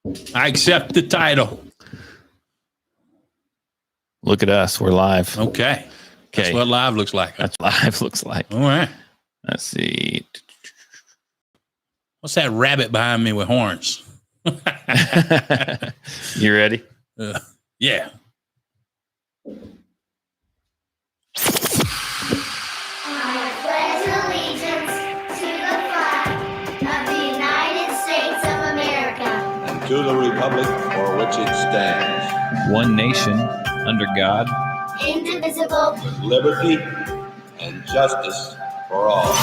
I accept the title. Look at us. We're live. Okay. That's what live looks like. That's what live looks like. All right. Let's see. What's that rabbit behind me with horns? You ready? Yeah. To the republic for which it stands. One nation, under God. Indivisible. With liberty and justice for all.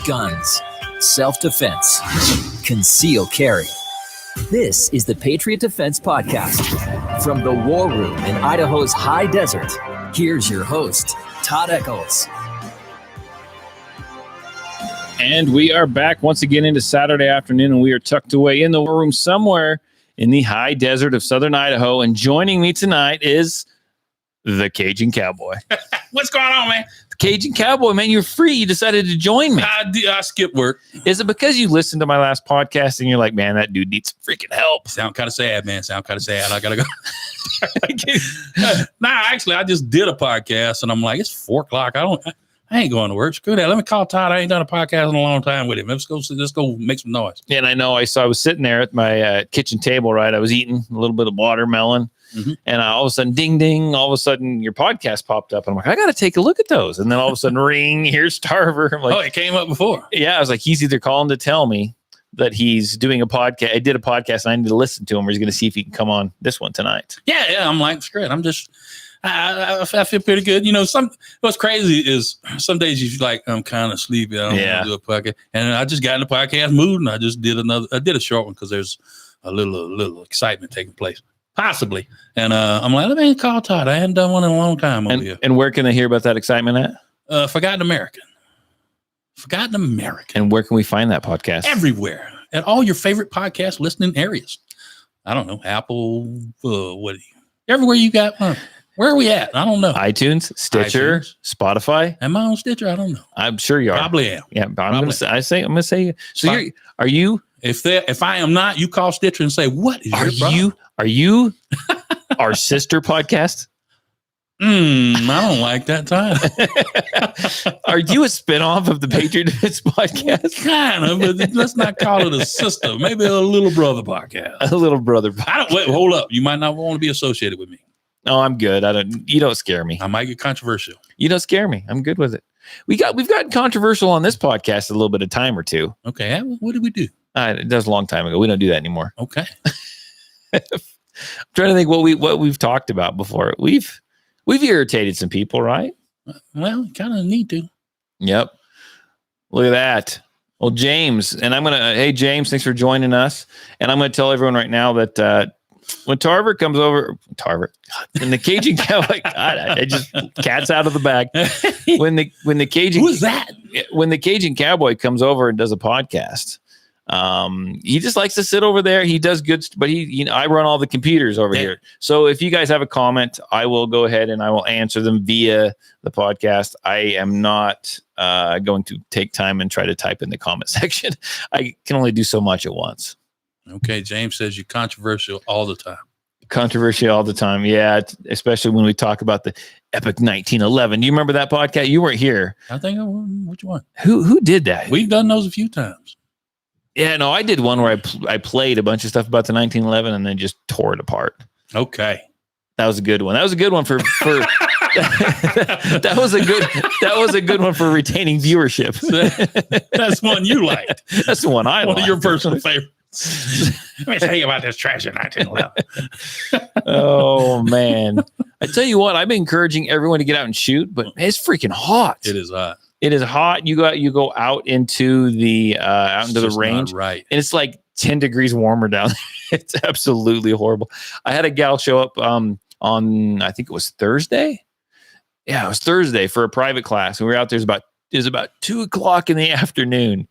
Guns, self-defense, concealed carry. This is the Patriot Defense Podcast. From the War Room in Idaho's high desert, here's your host, Todd Echols. And we are back once again into Saturday afternoon, and we are tucked away in the war room somewhere in the high desert of southern Idaho. And joining me tonight is the Cajun Cowboy. What's going on, man? The Cajun Cowboy, man, you're free. You decided to join me. I skipped work. Is it because you listened to my last podcast and you're like, man, that dude needs some freaking help? Sound kind of sad, man. Sound kind of sad. I got to go. Actually, I just did a podcast, and I'm like, it's 4:00. I ain't going to work. Screw that. Let me call Todd. I ain't done a podcast in a long time with him. Let's go make some noise. And I know I was sitting there at my kitchen table, right? I was eating a little bit of watermelon, and all of a sudden, ding, ding, all of a sudden your podcast popped up. And I'm like, I got to take a look at those. And then all of a sudden, ring, here's Tarver. I'm like, oh, it came up before. Yeah. I was like, he's either calling to tell me that he's doing a podcast. I did a podcast and I need to listen to him, or he's going to see if he can come on this one tonight. Yeah. I'm like, screw it. I'm just... I feel pretty good. You know, what's crazy is some days you feel like I'm kind of sleepy. I don't want to do a podcast. And I just got in the podcast mood, and I just did a short one because there's a little excitement taking place, possibly. And I'm like, let me call Todd. I hadn't done one in a long time over here. And where can they hear about that excitement at? Forgotten American. And where can we find that podcast? Everywhere. At all your favorite podcast listening areas. I don't know. Apple, everywhere you got one. Where are we at? I don't know. iTunes, Stitcher, Spotify. Am I on Stitcher? I don't know. I'm sure you are. Probably am. Yeah, but I'm going to say. So are you? If I am not, you call Stitcher and say, "What is your problem?" Are you our sister podcast? I don't like that time. Are you a spinoff of the Patriot Defense Podcast? Kind of, but let's not call it a sister. Maybe a little brother podcast. A little brother podcast. Wait, hold up. You might not want to be associated with me. No, I'm good. You don't scare me. I might get controversial. You don't scare me. I'm good with it. We've gotten controversial on this podcast a little bit of time or two. Okay. What did we do? That was a long time ago. We don't do that anymore. Okay. I'm trying to think what we've talked about before. We've irritated some people, right? Well, kind of need to. Yep. Look at that. Well, James, and hey, James, thanks for joining us. And I'm going to tell everyone right now that, when Tarver comes over, and the Cajun Cowboy, I just cat's out of the bag. When the Cajun, who is that? When the Cajun Cowboy comes over and does a podcast, he just likes to sit over there. He does good, but I run all the computers over here. So if you guys have a comment, I will go ahead and I will answer them via the podcast. I am not going to take time and try to type in the comment section. I can only do so much at once. Okay, James says you're controversial all the time. Controversial all the time, yeah. Especially when we talk about the epic 1911. Do you remember that podcast? You weren't here. I think which one? Who did that? We've done those a few times. Yeah, no, I did one where I played a bunch of stuff about the 1911 and then just tore it apart. Okay, that was a good one. That was a good one for. that was a good one for retaining viewership. That's one you liked. That's the one I liked. One of your personal favorites. Let me tell you about this trash in 1911. Oh man, I tell you what, I've been encouraging everyone to get out and shoot, but it's freaking hot. It is hot. It is hot. You go out into the range, right? And it's like 10 degrees warmer down there. It's absolutely horrible. I had a gal show up on I think it was Thursday. Yeah, it was Thursday for a private class. And we were out there. It was about 2:00 in the afternoon,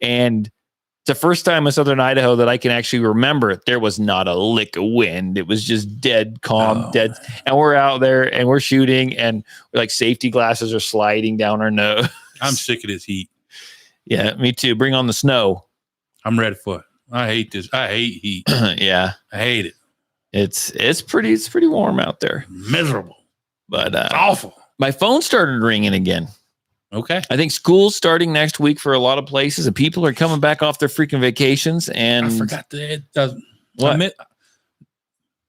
and it's the first time in Southern Idaho that I can actually remember there was not a lick of wind. It was just dead calm, dead. And we're out there and we're shooting, and like safety glasses are sliding down our nose. I'm sick of this heat. Yeah, me too. Bring on the snow. I'm ready for it. I hate this. I hate heat. Yeah, I hate it. it's pretty warm out there. Miserable. But It's awful. my phone started ringing again. Okay. I think school's starting next week for a lot of places, and people are coming back off their freaking vacations. And I forgot that. It doesn't. What?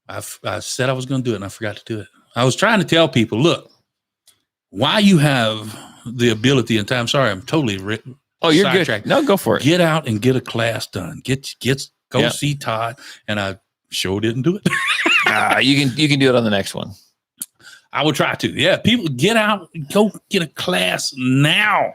I said I was going to do it, and I forgot to do it. I was trying to tell people, look, while you have the ability and time, sorry, I'm totally Oh, you're good. No, go for it. Get out and get a class done. Go see Todd. And I sure didn't do it. You can do it on the next one. I will try to. Yeah, people get out, go get a class now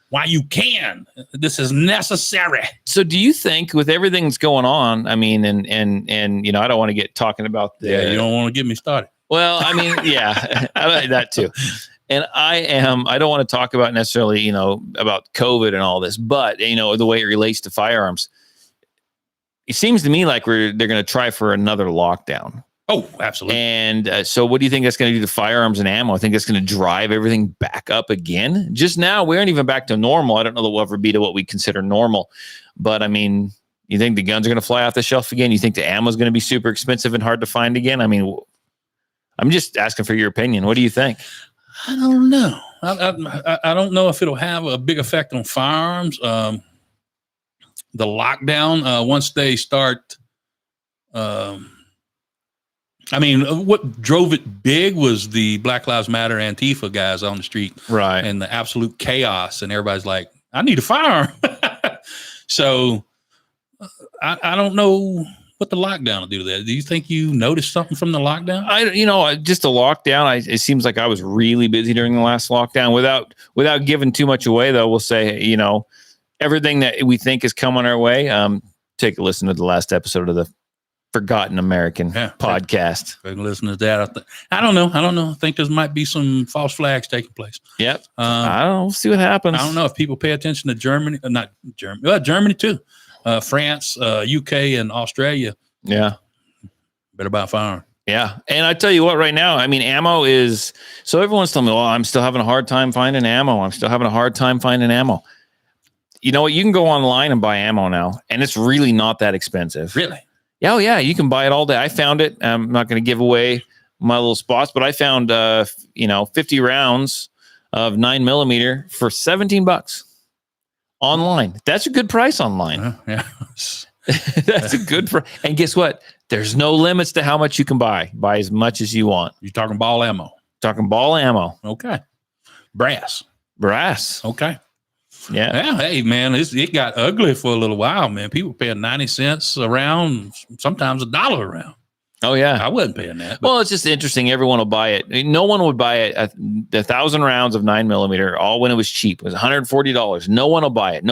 while you can. This is necessary. So do you think with everything that's going on, I mean, and you know, I don't want to get talking about the you don't want to get me started. Well, I mean, yeah, I like that too. And I don't want to talk about necessarily, you know, about COVID and all this, but you know, the way it relates to firearms, it seems to me like they're going to try for another lockdown. Oh, absolutely. And so what do you think that's going to do to firearms and ammo? I think that's going to drive everything back up again. Just now, we aren't even back to normal. I don't know that we'll ever be to what we consider normal. But I mean, you think the guns are going to fly off the shelf again? You think the ammo is going to be super expensive and hard to find again? I mean, I'm just asking for your opinion. What do you think? I don't know. I don't know if it'll have a big effect on firearms. The lockdown, once they start... I mean, what drove it big was the Black Lives Matter Antifa guys on the street. Right. And the absolute chaos. And everybody's like, I need a firearm. So I don't know what the lockdown will do to that. Do you think you noticed something from the lockdown? Just a lockdown. It seems like I was really busy during the last lockdown. Without giving too much away, though, we'll say, you know, everything that we think is coming our way. Take a listen to the last episode of the Forgotten American podcast. I can listen to that. I don't know. I think there might be some false flags taking place. Yep. I don't know. We'll see what happens. I don't know if people pay attention to Germany, not Germany. Well, Germany too. France, UK, and Australia. Yeah. Better buy a firearm. Yeah. And I tell you what, right now, I mean, ammo is, so everyone's telling me, well, I'm still having a hard time finding ammo. You know what? You can go online and buy ammo now, and it's really not that expensive. Really? Oh, yeah. You can buy it all day. I found it. I'm not going to give away my little spots, but I found, 50 rounds of 9mm for $17 online. That's a good price online. Yeah. That's a good price. And guess what? There's no limits to how much you can buy. Buy as much as you want. You're talking ball ammo. Okay. Brass. Okay. Yeah. Hey, man, it got ugly for a little while, man. People paying 90 cents a round, sometimes $1 a round. Oh, yeah. I wasn't paying that. Well, it's just interesting. Everyone will buy it. No one would buy it. 1,000 rounds of 9mm, all when it was cheap. It was $140. No one will buy it.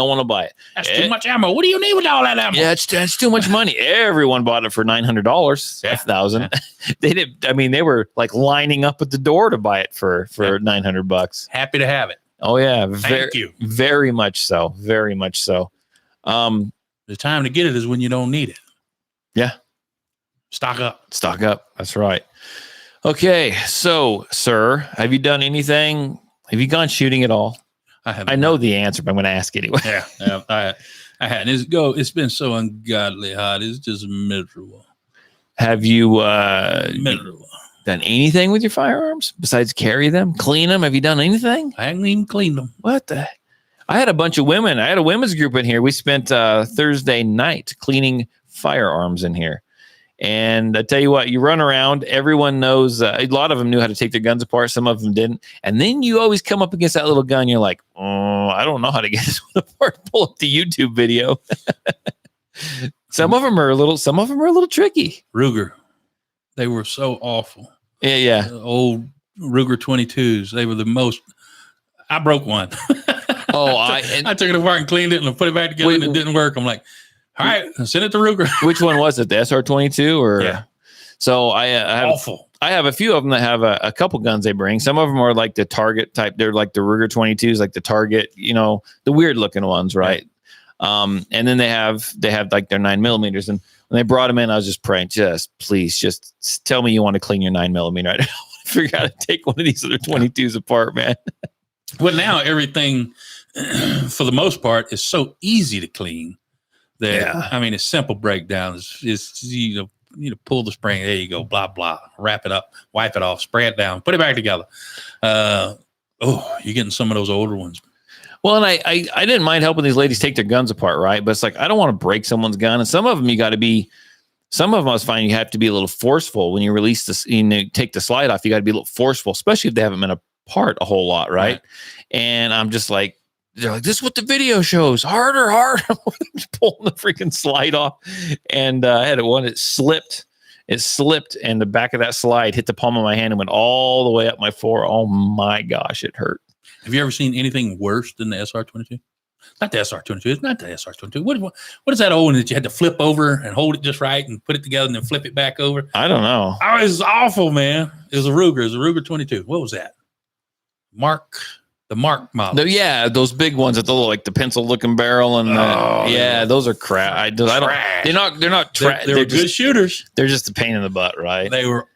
That's too much ammo. What do you need with all that ammo? Yeah, it's too much money. Everyone bought it for $900. Yeah. 1,000. They did. I mean, they were like lining up at the door to buy it for $900. Happy to have it. Oh, yeah. Thank you. Very much so. Very much so. The time to get it is when you don't need it. Yeah. Stock up. That's right. Okay. So, sir, have you done anything? Have you gone shooting at all? I haven't. I know the answer, but I'm going to ask anyway. Yeah. I hadn't. It's been so ungodly hot. It's just miserable. Have you Miserable. done anything with your firearms besides carry them, clean them? Have you done anything? I haven't even cleaned them. What the heck? I had a bunch of women. I had a women's group in here. We spent Thursday night cleaning firearms in here. And I tell you what, you run around, everyone knows, a lot of them knew how to take their guns apart. Some of them didn't. And then you always come up against that little gun. You're like, oh, I don't know how to get this one apart. Pull up the YouTube video. Some of them are a little tricky. Ruger. They were so awful. Yeah. Old Ruger 22s. They were the most. I broke one. I took it apart and cleaned it and I put it back together and it didn't work. I'm like, all right, send it to Ruger. Which one was it? The SR22 or? Yeah. So I have awful. I have a few of them that have a couple guns they bring. Some of them are like the Target type. They're like the Ruger 22s, like the Target, the weird looking ones, right? And then they have like their 9mm. And when they brought them in, I was just praying, please tell me you want to clean your 9mm. I don't want to figure out how to take one of these other 22s apart, man. Well, now everything, for the most part, is so easy to clean that, I mean, it's simple breakdowns. It's you pull the spring. There you go. Blah, blah. Wrap it up. Wipe it off. Spray it down. Put it back together. You're getting some of those older ones. Well, and I didn't mind helping these ladies take their guns apart, right? But it's like, I don't want to break someone's gun. And some of them some of them I was finding you have to be a little forceful when you release this, take the slide off. You got to be a little forceful, especially if they haven't been apart a whole lot, right? And I'm just like, they're like, this is what the video shows. Harder. I'm just pulling the freaking slide off. And I had one, it slipped. And the back of that slide hit the palm of my hand and went all the way up my forearm. Oh my gosh, it hurt. Have you ever seen anything worse than the SR-22? Not the SR-22. It's not the SR-22. What is that old one that you had to flip over and hold it just right and put it together and then flip it back over? I don't know. Oh, it was awful, man. It was a Ruger. It was a Ruger 22. What was that? The Mark model. Those big ones with the little, like the pencil looking barrel and those are crap. They're not trash. They were good shooters. They're just a pain in the butt, right? They were.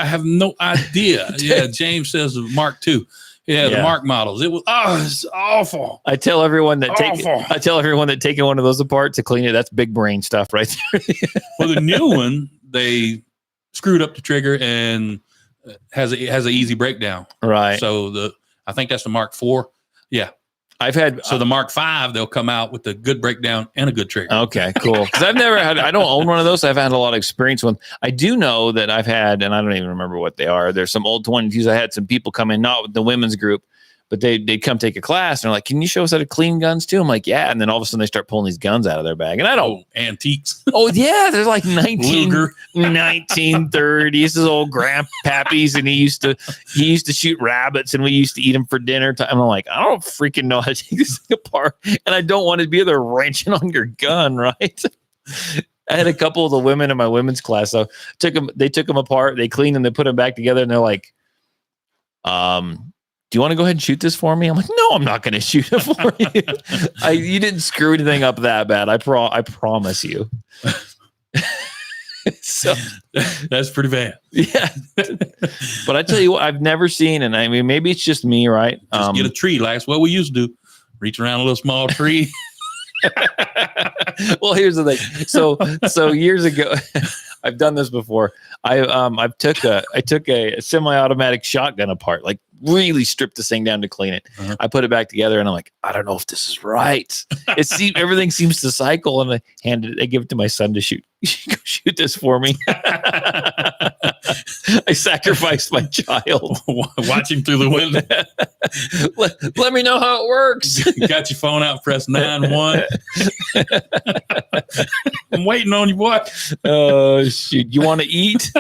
I have no idea. Yeah, James says the Mark II. Yeah, the Mark models. It's awful. I tell everyone that taking one of those apart to clean it, that's big brain stuff right there. Well, the new one, they screwed up the trigger and has an easy breakdown. Right. So I think that's the Mark IV. Yeah. The Mark V, they'll come out with a good breakdown and a good trigger. Okay, cool. Because I don't own one of those. So I've had a lot of experience with. I do know that I've had, and I don't even remember what they are. There's some old 22s. I had some people come in, not with the women's group, but they'd come take a class and they're like, can you show us how to clean guns too? I'm like, yeah. And then all of a sudden they start pulling these guns out of their bag. And I don't. Antiques. Oh, yeah. There's like 1930s. This is old grandpappy's. And he used to shoot rabbits and we used to eat them for dinner time. I'm like, I don't freaking know how to take this thing apart. And I don't want to be there wrenching on your gun, right? I had a couple of the women in my women's class. So they took them apart. They cleaned them. They put them back together. And they're like, do you want to go ahead and shoot this for me? I'm like, no, I'm not going to shoot it for you. You didn't screw anything up that bad. I promise you. So that's pretty bad. Yeah. But I tell you what, I've never seen, and I mean, maybe it's just me, right? Just get a tree. Like what we used to do. Reach around a little small tree. Well, here's the thing. So years ago, I've done this before. I took a semi-automatic shotgun apart, like really stripped this thing down to clean it. Uh-huh. I put it back together and I'm like, I don't know if this is right. Everything seems to cycle, and I give it to my son to shoot. Go shoot this for me. I sacrificed my child. Watch him through the window. Let me know how it works. Got your phone out, press 9-1. I'm waiting on you, boy. Oh, shoot. You want to eat?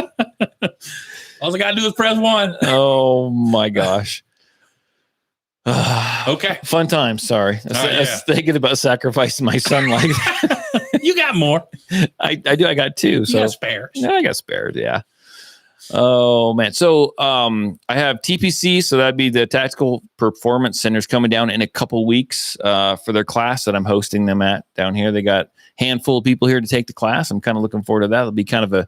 All I got to do is press 1. Oh, my gosh. Okay. Fun time. Sorry. I was thinking about sacrificing my son like that. You got more. I do. I got 2. So you got spares. Yeah, I got spares. Yeah. Oh man. So I have TPC. So that'd be the Tactical Performance Centers coming down in a couple weeks for their class that I'm hosting them at down here. They got a handful of people here to take the class. I'm kind of looking forward to that. It'll be kind of a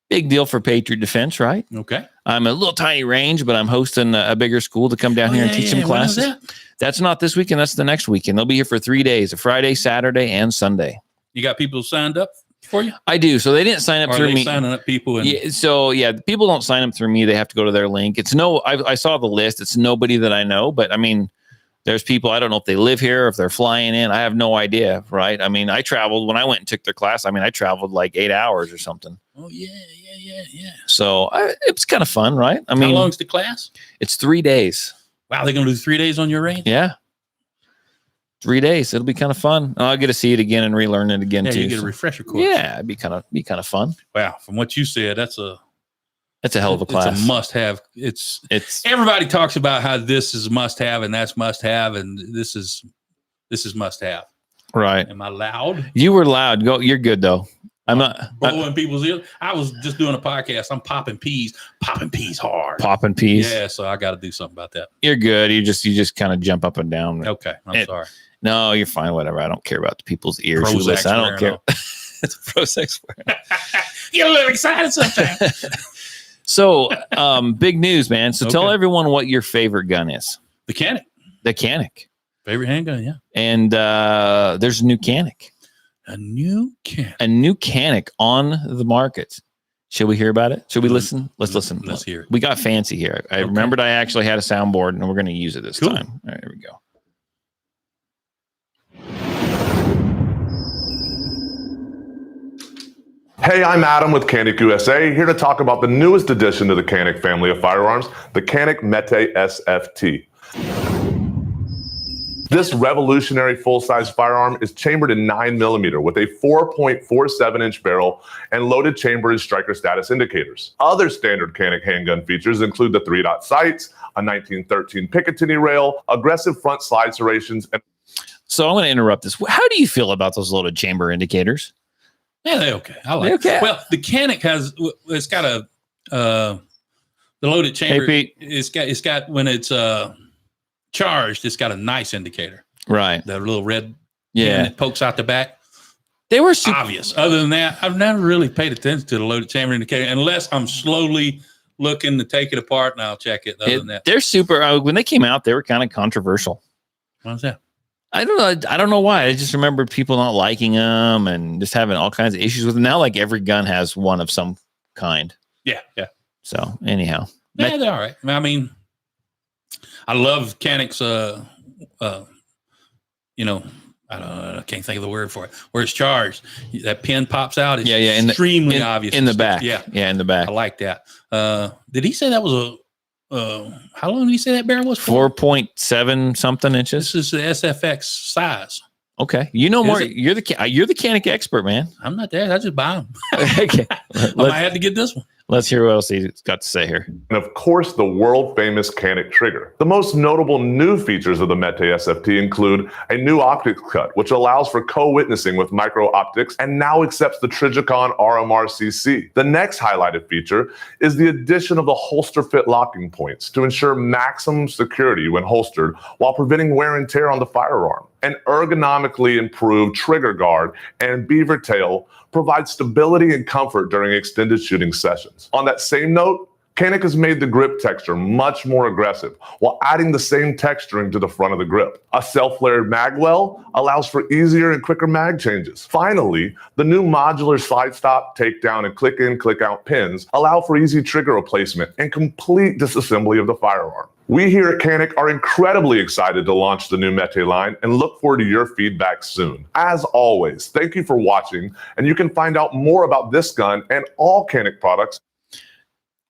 big deal for Patriot Defense, right? Okay. I'm a little tiny range, but I'm hosting a bigger school to come down here and teach some classes. That's not this weekend. That's the next weekend. They'll be here for 3 days, a Friday, Saturday, and Sunday. You got people signed up for you? I do. So they didn't sign up through me. Signing up people. People don't sign up through me. They have to go to their link. I saw the list. It's nobody that I know, but I mean, there's people, I don't know if they live here, if they're flying in. I have no idea, right? I mean, I traveled when I went and took their class. I mean, I traveled like 8 hours or something. Oh, yeah. So it's kind of fun, right? I mean, how long's the class? It's 3 days. Wow, they're going to do 3 days on your range? Yeah. 3 days. It'll be kind of fun. I'll get to see it again and relearn it again too. You get a refresher course. Yeah, it'd be kind of fun. Wow, from what you said, that's a hell of a class. It's a must-have. It's everybody talks about how this is must-have and that's must-have and this is must-have. Right. Am I loud? You were loud. Go. You're good though. I'm not blowing people's ears. I was just doing a podcast. I'm popping peas hard. Popping peas. Yeah, so I got to do something about that. You're good. You just kind of jump up and down. Okay, I'm sorry. No, you're fine. Whatever. I don't care about the people's ears who listen. I don't care. It's a pro sex wearing. You're a little excited sometimes. So, big news, man. So tell everyone what your favorite gun is. The Canic. The Canic. Favorite handgun, yeah. And there's a new Canic. A new Canic. A new Canic on the market. Should we hear about it? Should we listen? Let's listen. Let's hear it. We got fancy here. I remembered I actually had a soundboard, and we're going to use it this Cool. time. All right, here we go. Hey, I'm Adam with Canic USA, here to talk about the newest addition to the Canic family of firearms, the Canic Mete SFT. This revolutionary full-size firearm is chambered in 9mm with a 4.47-inch barrel and loaded chamber and striker status indicators. Other standard Canic handgun features include the 3-dot sights, a 1913 Picatinny rail, aggressive front slide serrations, and... So I'm going to interrupt this. How do you feel about those loaded chamber indicators? Yeah, they're okay. I like it. Well, the Canic it's got a the loaded chamber. Hey, Pete. It's got when it's charged, it's got a nice indicator. Right. That little red Yeah. pin that pokes out the back. They were super Obvious. Other than that, I've never really paid attention to the loaded chamber indicator unless I'm slowly looking to take it apart and I'll check it. Other than that, They're super. When they came out, they were kind of controversial. what's that? I don't know. I don't know why. I just remember people not liking them and just having all kinds of issues with them. Now, like every gun has one of some kind. Yeah, yeah. So anyhow, Yeah, they're all right. I mean, I love Canic's, I can't think of the word for it. Where it's charged, that pin pops out. It's extremely obvious. In the back. Yeah. Yeah, in the back. I like that. Did he say that was how long did he say that barrel was for? 4.7 something inches. This is the SFX size. Okay. You know more. Is it? You're the Canic expert, man. I'm not there. I just buy them. Okay. I might have to get this one. Let's hear what else he's got to say here. and of course the world-famous Canic trigger. The most notable new features of the Mete SFT include a new optics cut, which allows for co-witnessing with micro optics and now accepts the Trijicon RMR-CC. The next highlighted feature is the addition of the holster fit locking points to ensure maximum security when holstered while preventing wear and tear on the firearm. An ergonomically improved trigger guard and beaver tail provide stability and comfort during extended shooting sessions. On that same note, Canic has made the grip texture much more aggressive while adding the same texturing to the front of the grip. A self-flared mag well allows for easier and quicker mag changes. Finally, the new modular slide stop, takedown, and click in, click out pins allow for easy trigger replacement and complete disassembly of the firearm. We here at Canic are incredibly excited to launch the new Mete line and look forward to your feedback soon. As always, thank you for watching, and you can find out more about this gun and all Canic products.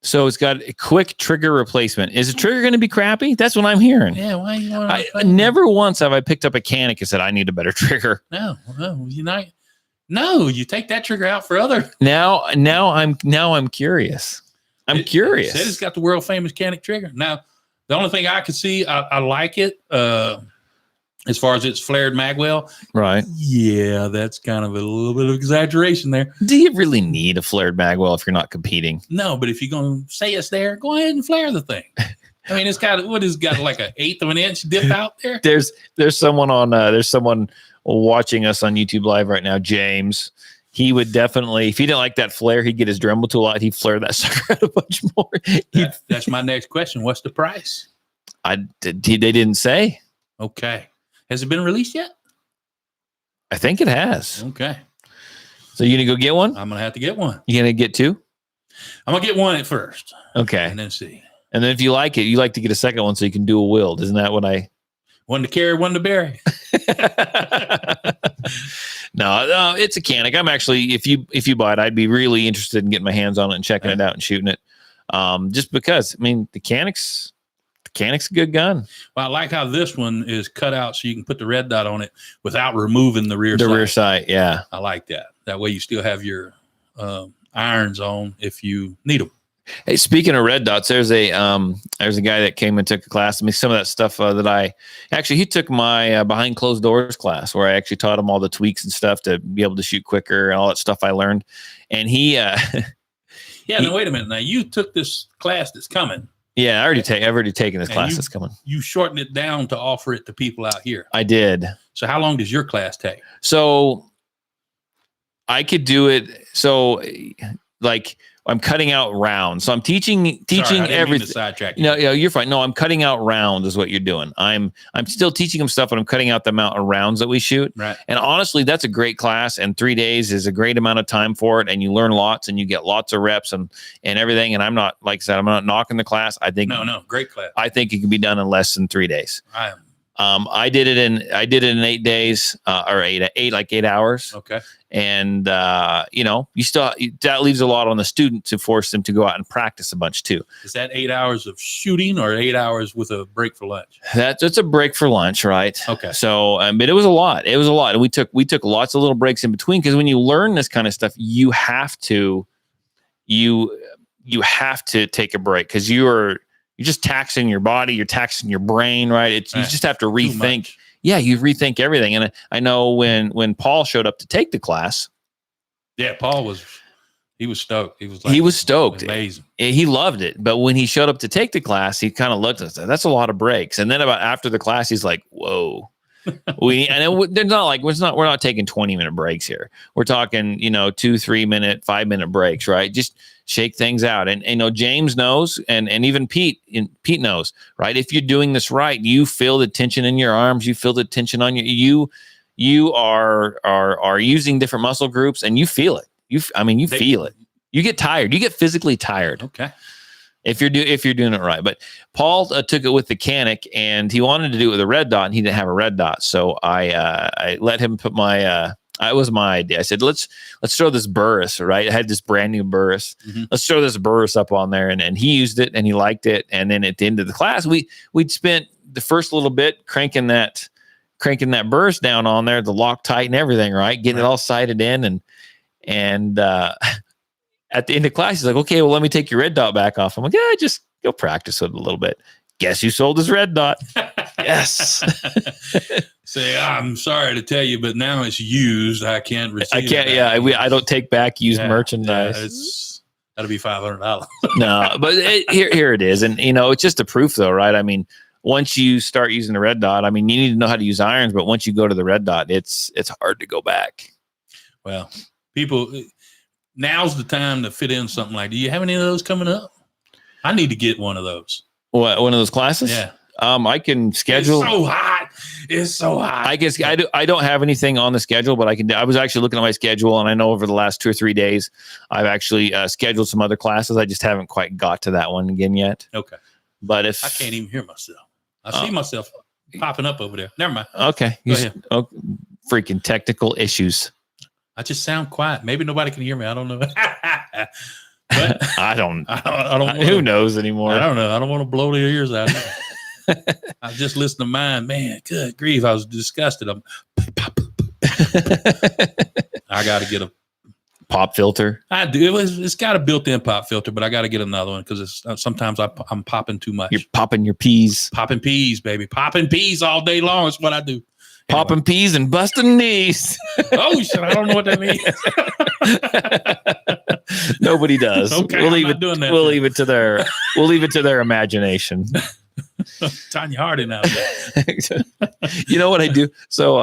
So it's got a quick trigger replacement. Is the trigger going to be crappy? That's what I'm hearing. Yeah, why you want I never once have I picked up a Canic and said, I need a better trigger. No, you take that trigger out for other. Now I'm curious. I'm curious. Said it's got the world famous Canic trigger. Now, the only thing I could see, I like it as far as its flared magwell. Right. Yeah, that's kind of a little bit of exaggeration there. Do you really need a flared magwell if you're not competing? No, but if you're going to say it's there, go ahead and flare the thing. I mean, it's got like an 1/8 of an inch dip out there. There's someone watching us on YouTube Live right now, James. He would definitely, if he didn't like that flare, he'd get his Dremel tool out. He'd flare that sucker out a bunch more. That's my next question. What's the price? They didn't say. Okay. Has it been released yet? I think it has. Okay. So you gonna go get one? I'm gonna have to get one. You gonna get two? I'm gonna get one at first. Okay. And then see. And then if you like it, you like to get a second one so you can dual wield. Isn't that what I? One to carry, one to bury. No, it's a Canic. I'm actually, if you buy it, I'd be really interested in getting my hands on it and checking it out and shooting it. Just because, I mean, the Canic's a good gun. Well, I like how this one is cut out so you can put the red dot on it without removing the rear sight. Rear sight, yeah. I like that. That way you still have your irons on if you need them. Hey, speaking of red dots, there's a guy that came and took a class. I mean, some of that stuff he took my behind closed doors class where I actually taught him all the tweaks and stuff to be able to shoot quicker and all that stuff I learned. And he, now wait a minute. Now you took this class that's coming. Yeah, I've already taken this class that's coming. You shortened it down to offer it to people out here. I did. So how long does your class take? So I could do it. So like I'm cutting out rounds. So I'm teaching everything. Sidetrack. No, you're fine. No, I'm cutting out rounds is what you're doing. I'm still teaching them stuff, but I'm cutting out the amount of rounds that we shoot. Right. And honestly, that's a great class. And 3 days is a great amount of time for it. And you learn lots and you get lots of reps and everything. And I'm not, like I said, I'm not knocking the class. I think great class. I think it can be done in less than 3 days. I did it in 8 days, or 8 hours. Okay. And, you still, that leaves a lot on the student to force them to go out and practice a bunch too. Is that 8 hours of shooting or 8 hours with a break for lunch? That's a break for lunch. Right. Okay. So, but it was a lot. And we took lots of little breaks in between, because when you learn this kind of stuff, you have to take a break, because you're just taxing your body, you're taxing your brain, right? You just have to rethink. Yeah, you rethink everything. And I know when Paul showed up to take the class. Yeah, Paul was stoked. He was stoked. Amazing. He loved it. But when he showed up to take the class, he kind of looked at us. That's a lot of breaks. And then after the class, he's like, whoa. We're not taking 20-minute breaks here. We're talking, 2, 3 minute, 5 minute breaks, right? Just shake things out. And James knows, and even Pete knows, right? If you're doing this right, you feel the tension in your arms, you feel the tension on you are using different muscle groups, and you feel it. You feel it. You get tired. You get physically tired. Okay. If you're doing it right. But Paul took it with the Canic, and he wanted to do it with a red dot, and he didn't have a red dot. So I let him put it was my idea. I said, let's throw this Burris, right? I had this brand new Burris. Mm-hmm. Let's throw this Burris up on there. And he used it and he liked it. And then at the end of the class, we'd spent the first little bit cranking that Burris down on there, the Loctite and everything, right? Getting it all sighted in. And at the end of class, he's like, okay, well, let me take your red dot back off. I'm like, yeah, just go practice with it a little bit. Guess who sold his red dot? Yes. Say, I'm sorry to tell you, but now it's used. I can't receive it. I don't take back used merchandise. That'll be $500. No, but here it is. And, it's just a proof though, right? I mean, once you start using the red dot, I mean, you need to know how to use irons, but once you go to the red dot, it's hard to go back. Well, people, now's the time to fit in something like, do you have any of those coming up? I need to get one of those. What, one of those classes? Yeah. I can schedule. It's so hot. I guess I don't have anything on the schedule, but I was actually looking at my schedule, and I know over the last 2 or 3 days, I've actually scheduled some other classes. I just haven't quite got to that one again yet. Okay. But if I can't even hear myself, I see myself popping up over there. Never mind. Okay. Go ahead. Freaking technical issues. I just sound quiet. Maybe nobody can hear me. I don't know. But I don't know. Who knows anymore? I don't know. I don't want to blow their ears out. I just listened to mine. Man, good grief. I was disgusted. I got to get a pop filter. I do. It's got a built-in pop filter, but I got to get another one because sometimes I'm popping too much. You're popping your peas. Popping peas, baby. Popping peas all day long is what I do. Popping peas and busting knees. Oh shit! I don't know what that means. Nobody does. Okay, we'll leave it to their imagination. Tanya Harding out there. You know what I do? So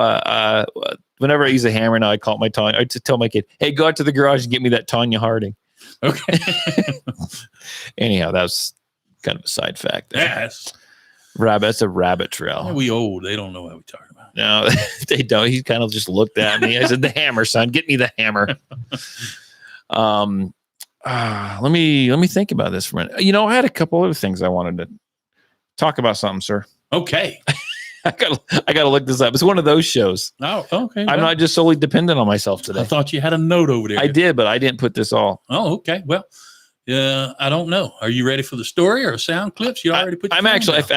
whenever I use a hammer now, I call my Tanya. I just tell my kid, "Hey, go out to the garage and get me that Tanya Harding." Okay. Anyhow, that's kind of a side fact. Yes. That's a rabbit trail. Yeah, we old. They don't know what we're talking about. No, they don't. He kind of just looked at me. I said, "The hammer, son. Get me the hammer." Let me think about this for a minute. I had a couple other things I wanted to talk about. Something, sir. Okay. I gotta look this up. It's one of those shows. Oh, okay. I'm not just solely dependent on myself today. I thought you had a note over there. I did, but I didn't put this all. Oh, okay. Well, I don't know. Are you ready for the story or sound clips? You already put. I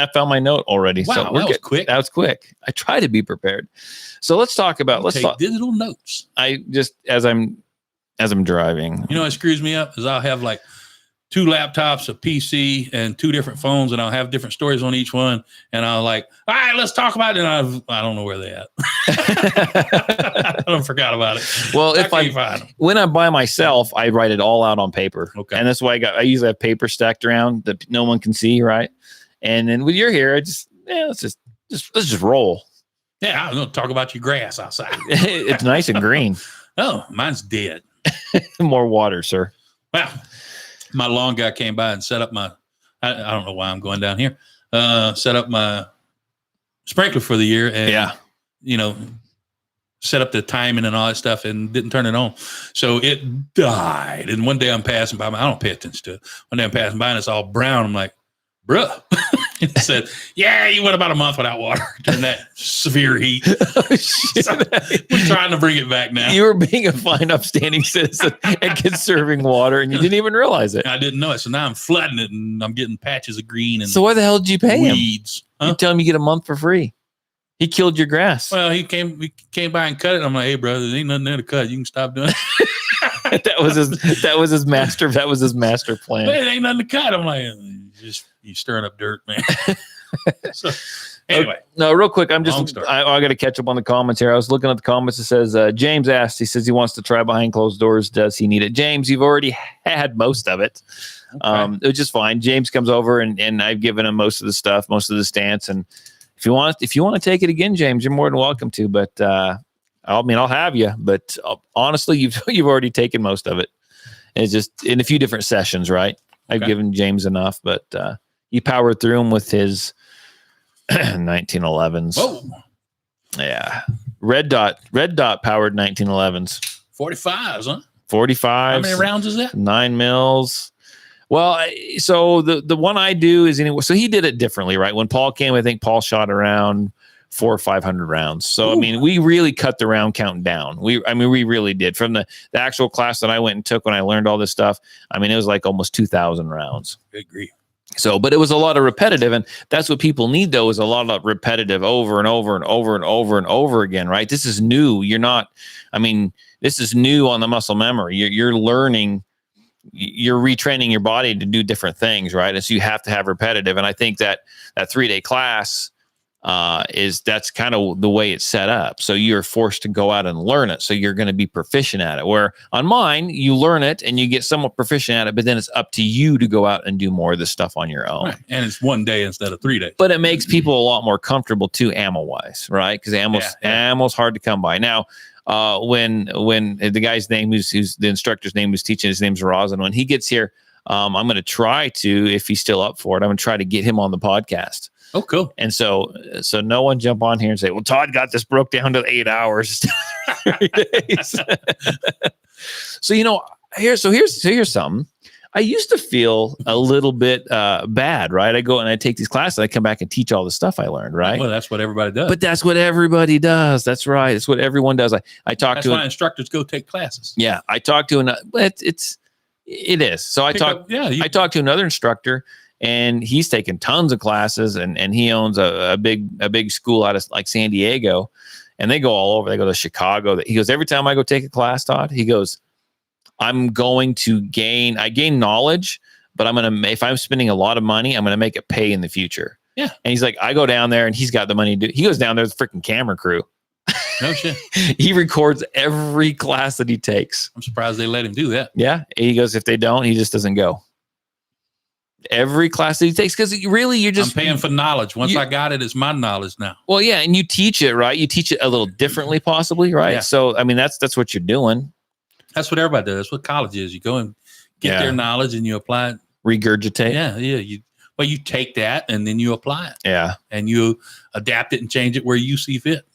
found my note already. Wow, so that was quick. That was quick. I try to be prepared. So let's talk about. Let's take digital notes. I just as I'm driving. What screws me up is I'll have like 2 laptops, a PC, and 2 different phones, and I'll have different stories on each one. And I'll like, all right, let's talk about it. And I don't know where they're at. I forgot about it. Well, when I'm by myself, I write it all out on paper. Okay. And that's why I usually have paper stacked around that no one can see, right? And then when you're here, let's just roll. Yeah, I'm going to talk about your grass outside. It's nice and green. Oh, mine's dead. More water, sir. Well, my lawn guy came by and set up my, I don't know why I'm going down here, set up my sprinkler for the year and, set up the timing and all that stuff and didn't turn it on. So it died. And one day I'm passing by, I don't pay attention to it. One day I'm passing by and it's all brown. I'm like, bruh. It said, yeah, you went about a month without water during that severe heat. So we're trying to bring it back now. You were being a fine, upstanding citizen and conserving water, and you didn't even realize it. I didn't know it. So now I'm flooding it, and I'm getting patches of green and so why the hell did you pay weeds. him? You tell him you get a month for free. He killed your grass. Well, he came by and cut it. I'm like, hey, brother, there ain't nothing there to cut. You can stop doing it. That was his master plan. But it ain't nothing to cut. I'm like, you stirring up dirt, man. So anyway, no, real quick, I got to catch up on the comments here. I was looking at the comments. It says James asked. He says he wants to try behind closed doors. Does he need it? James, you've already had most of it. Okay. It was just fine. James comes over and I've given him most of the stuff, most of the stance. And if you want to take it again, James, you're more than welcome to. But I'll have you. But honestly, you've already taken most of it. It's just in a few different sessions, right? I've given James enough, but he powered through them with his 1911s. Whoa. Yeah. Red dot powered 1911s. 45s, huh? 45. How many rounds is that? 9 mils. Well, so the one I do is anyway. So he did it differently, right? When Paul came, I think Paul shot around 400 or 500 rounds. So, I mean, we really cut the round count down. We really did. From the actual class that I went and took when I learned all this stuff, I mean, it was like almost 2,000 rounds. I agree. So, but it was a lot of repetitive, and that's what people need, though, is a lot of repetitive over and over and over and over and over again, right? This is new. This is new on the muscle memory. You're learning, you're retraining your body to do different things, right? And so you have to have repetitive. And I think that 3-day class that's kind of the way it's set up. So you're forced to go out and learn it. So you're going to be proficient at it. Where on mine, you learn it and you get somewhat proficient at it, but then it's up to you to go out and do more of this stuff on your own. Right. And it's 1 day instead of 3 days. But it makes people a lot more comfortable too, ammo-wise, right? Because ammo's hard to come by. Now, when the guy's name who's the instructor's name who's teaching, his name's Rosin, when he gets here, I'm going to try to, if he's still up for it, I'm going to try to get him on the podcast. Oh, cool. And so no one jump on here and say, well, Todd got this broke down to 8 hours. 3 days. So, here's something. I used to feel a little bit bad, right? I go and I take these classes. I come back and teach all the stuff I learned, right? Well, that's what everybody does. But that's what everybody does. That's right. It's what everyone does. I talk that's to why instructors go take classes. Yeah, I talked to it is. So I talked to another instructor, and he's taken tons of classes, and he owns a big school out of like San Diego, and they go all over. They go to Chicago. He goes, every time I go take a class, Todd, he goes, I'm going to gain knowledge, but if I'm spending a lot of money, I'm going to make it pay in the future. Yeah. And he's like, I go down there and he's got the money to do. He goes down there with a freaking camera crew. No shit. He records every class that he takes. I'm surprised they let him do that. Yeah. He goes, if they don't, he just doesn't go. Every class that he takes, because really I'm paying for knowledge. Once I got it, it's my knowledge now. Well, yeah. And you teach it, right? You teach it a little differently, possibly, right? Yeah. So, that's what you're doing. That's what everybody does. That's what college is. You go and get their knowledge and you apply it. Regurgitate. Yeah. You take that and then you apply it. Yeah. And you adapt it and change it where you see fit.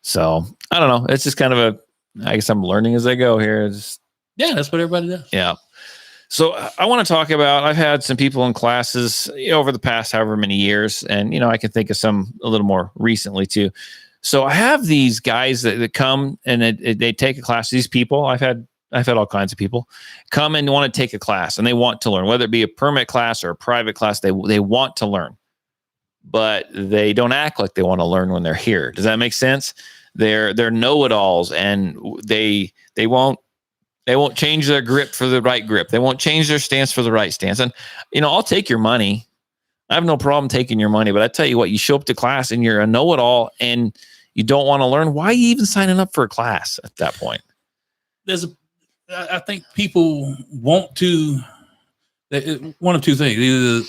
So I don't know. It's just kind of I guess I'm learning as I go here. That's what everybody does. Yeah. So I want to talk about, I've had some people in classes over the past however many years, and, I can think of some a little more recently too. So I have these guys that come and they take a class. These people, I've had all kinds of people come and want to take a class, and they want to learn, whether it be a permit class or a private class. They want to learn, but they don't act like they want to learn when they're here. Does that make sense? They're know-it-alls, and they won't change their grip for the right grip. They won't change their stance for the right stance. And I'll take your money. I have no problem taking your money, but I tell you what, you show up to class and you're a know-it-all and you don't want to learn. Why are you even signing up for a class at that point? I think people want to, one of two things. Either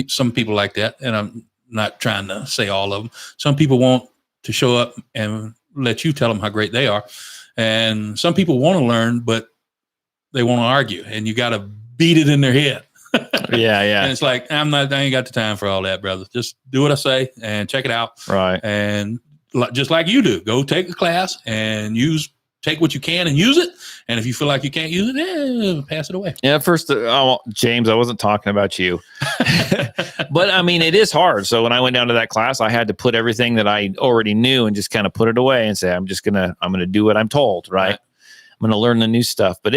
some people like that, and I'm not trying to say all of them. Some people want to show up and let you tell them how great they are. And some people want to learn, but they want to argue, and you got to beat it in their head. Yeah. And it's like, I ain't got the time for all that, brother. Just do what I say and check it out. Right. And just like you do, go take a class and take what you can and use it. And if you feel like you can't use it, pass it away. Yeah. First, James, I wasn't talking about you, but I mean, it is hard. So when I went down to that class, I had to put everything that I already knew and just kind of put it away and say, I'm going to do what I'm told. Right. I'm going to learn the new stuff, but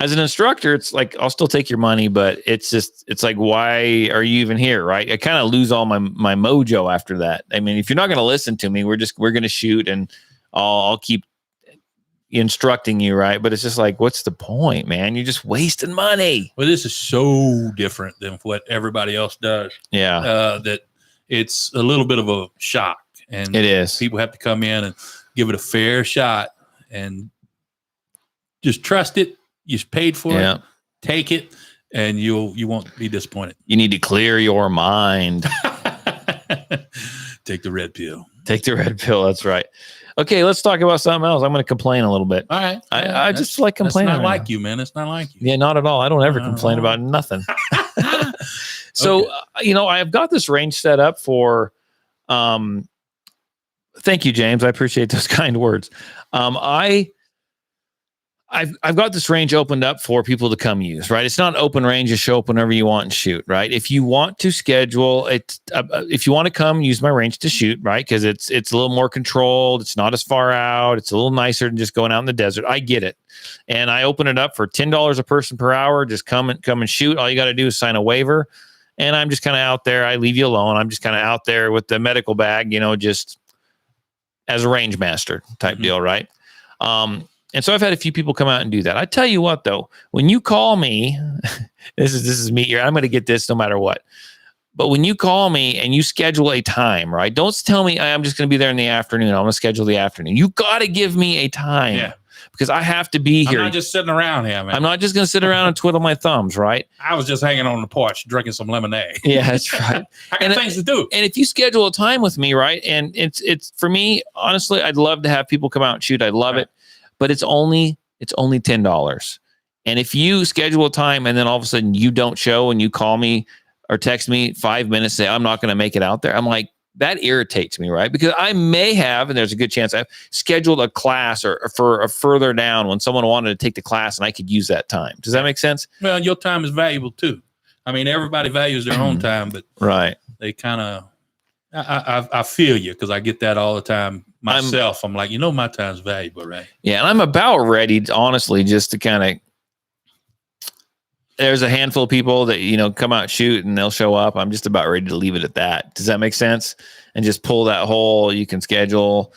as an instructor, it's like, I'll still take your money, but it's like, why are you even here? Right. I kind of lose all my mojo after that. I mean, if you're not going to listen to me, we're going to shoot and I'll keep instructing you. Right. But it's just like, what's the point, man? You're just wasting money. Well, this is so different than what everybody else does. Yeah. That it's a little bit of a shock, and it is. People have to come in and give it a fair shot and just trust it. You paid for it. Take it, and you won't be disappointed. You need to clear your mind. Take the red pill. Take the red pill. That's right. Okay, let's talk about something else. I'm going to complain a little bit. All right. I just like complaining. It's not like you, man. It's not like you. Yeah, not at all. I don't ever complain about nothing. So, I've got this range set up for, thank you, James. I appreciate those kind words. I've got this range opened up for people to come use, right? It's not open range. You show up whenever you want and shoot, right? If you want to schedule it, if you want to come use my range to shoot, right? Because it's a little more controlled. It's not as far out. It's a little nicer than just going out in the desert. I get it. And I open it up for $10 a person per hour. Just come and shoot. All you got to do is sign a waiver. And I'm just kind of out there. I leave you alone. I'm just kind of out there with the medical bag, just as a range master type deal, right? And so I've had a few people come out and do that. I tell you what, though, when you call me, this is me here. I'm going to get this no matter what. But when you call me and you schedule a time, right? Don't tell me I'm just going to be there in the afternoon. I'm going to schedule the afternoon. You got to give me a time because I have to be here. I'm not just sitting around here, man. I'm not just going to sit around and twiddle my thumbs, right? I was just hanging on the porch drinking some lemonade. Yeah, that's right. I got things to do. And if you schedule a time with me, right? And it's for me, honestly, I'd love to have people come out and shoot. I'd love it. But it's only $10. And if you schedule a time and then all of a sudden you don't show and you call me or text me 5 minutes, say, I'm not going to make it out there. I'm like, that irritates me, right? Because I may have, and there's a good chance I've scheduled a class or for a further down when someone wanted to take the class and I could use that time. Does that make sense? Well, your time is valuable too. I mean, everybody values their own time, but they kind of, I feel you because I get that all the time myself. I'm like, my time's valuable, right? Yeah, and I'm about ready, honestly, just to kind of. There's a handful of people that come out and shoot and they'll show up. I'm just about ready to leave it at that. Does that make sense? And just pull that whole. You can schedule.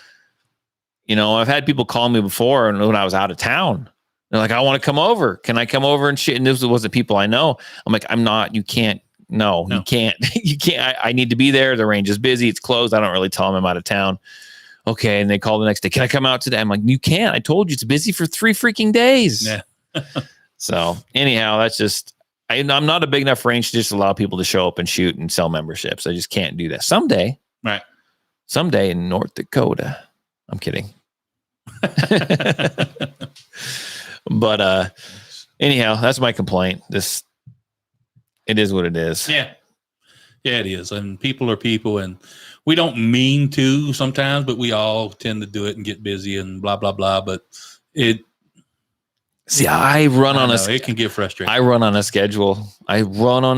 I've had people call me before, and when I was out of town, they're like, "I want to come over. Can I come over and shoot?" And this wasn't people I know. I'm like, "I'm not. You can't." No, you can't. You can't. I need to be there. The range is busy. It's closed. I don't really tell them I'm out of town. Okay. And they call the next day. Can I come out today? I'm like, you can't. I told you it's busy for 3 freaking days. Yeah. So anyhow, that's just, I'm not a big enough range to just allow people to show up and shoot and sell memberships. I just can't do that. Someday in North Dakota. I'm kidding. But anyhow, that's my complaint. It is what it is. Yeah, it is. And people are people, and we don't mean to sometimes, but we all tend to do it and get busy and blah, blah, blah. But it can get frustrating. I run on a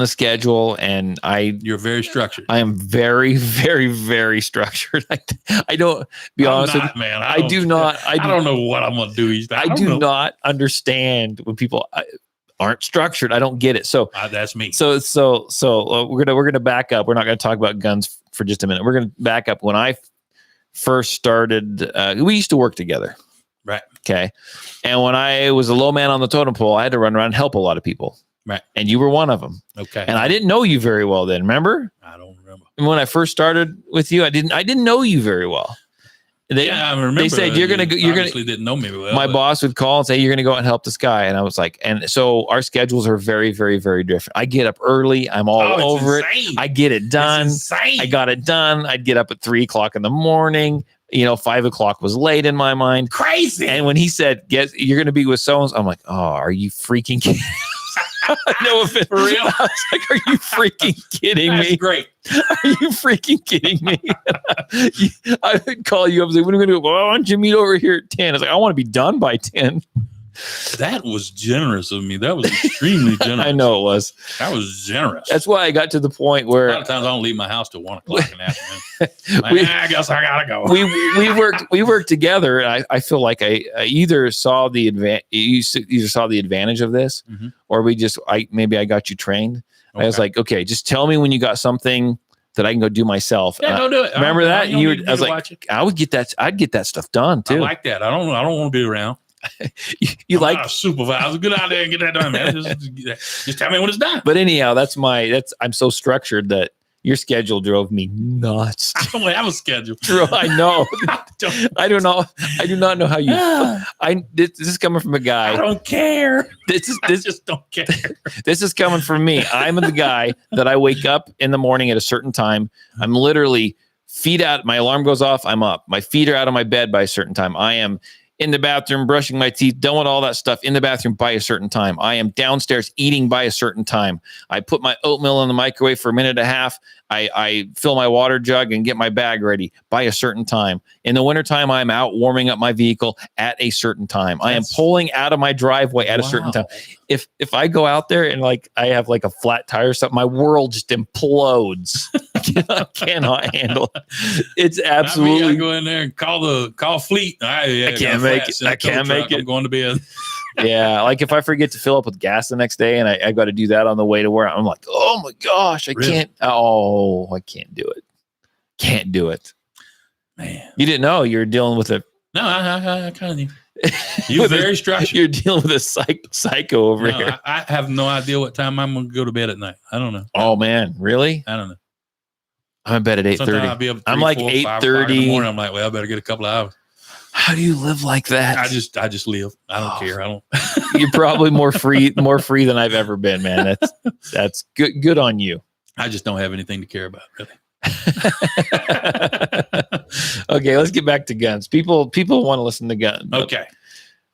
schedule. And you're very structured. I am very, very, very structured. I don't be honest with you, man. I do not. I don't know what I'm going to do. I do not understand when people aren't structured. I don't get it. So that's me. So we're gonna back up. We're not gonna talk about guns for just a minute. We're gonna back up. When I first started, we used to work together, right? Okay. And when I was a low man on the totem pole, I had to run around and help a lot of people, right? And you were one of them. Okay. And I didn't know you very well then. Remember? I don't remember. And when I first started with you, I didn't know you very well. I remember. They said you're gonna go. You're gonna. Didn't know me well. My boss would call and say you're gonna go out and help this guy, and I was like, and so our schedules are very, very, very different. I get up early. I'm all over insane. it. I get it done. I got it done. I'd get up at 3:00 in the morning, 5 o'clock was late in my mind. Crazy. And when he said, "Guess you're going to be with so-and-so," I'm like, "Oh, are you freaking kidding?" No offense. For real? I was like, "Are you freaking kidding That's me? great. Are you freaking kidding me?" I would call you up and say, "When are we going to do? Well, why don't you meet over here at 10?" I was like, "I want to be done by 10." That was generous of me. That was extremely generous. I know it was. That was generous. That's why I got to the point a where lot of times I don't leave my house till 1 o'clock in the afternoon. I guess I gotta go. we worked together, and I feel like I either saw the advantage of this, or maybe I got you trained. Okay. I was like, okay, just tell me when you got something that I can go do myself. Yeah, go do it. Remember that? I was like, watch it. I'd get that stuff done too. I like that. I don't want to be around. I'm like a supervisor. Get out there and get that done, man. Just tell me when it's done. But anyhow, I'm so structured that your schedule drove me nuts. I don't have a schedule. I know. I do not know how you. This is coming from a guy. I don't care. I just don't care. This is coming from me. I'm the guy that I wake up in the morning at a certain time. I'm literally feet out. My alarm goes off. I'm up. My feet are out of my bed by a certain time. I am in the bathroom, brushing my teeth, doing all that stuff in the bathroom by a certain time. I am downstairs eating by a certain time. I put my oatmeal in the microwave for a minute and a half. I fill my water jug and get my bag ready by a certain time. In the wintertime, I'm out warming up my vehicle at a certain time. I am pulling out of my driveway at a certain time. If I go out there and I have a flat tire or something, my world just implodes. I cannot handle it. It's absolutely. I go in there and call fleet. I can't make it. I can't make it. I'm going to bed. Yeah, if I forget to fill up with gas the next day and I got to do that on the way to work, I'm like, oh my gosh, I can't. Oh, I can't do it. Can't do it. Man, you didn't know you were dealing with a. No, I kind of knew. You're very structured. You're dealing with a psycho over here. I have no idea what time I'm going to go to bed at night. I don't know. Oh man, really? I don't know. I'm in bed at 8:30. I'm like 8:30 in the morning. I'm like, well, I better get a couple of hours. How do you live like that? I just live. I don't care. I don't. You're probably more free than I've ever been, man. That's good. Good on you. I just don't have anything to care about, really. Okay, let's get back to guns. People want to listen to guns. Okay.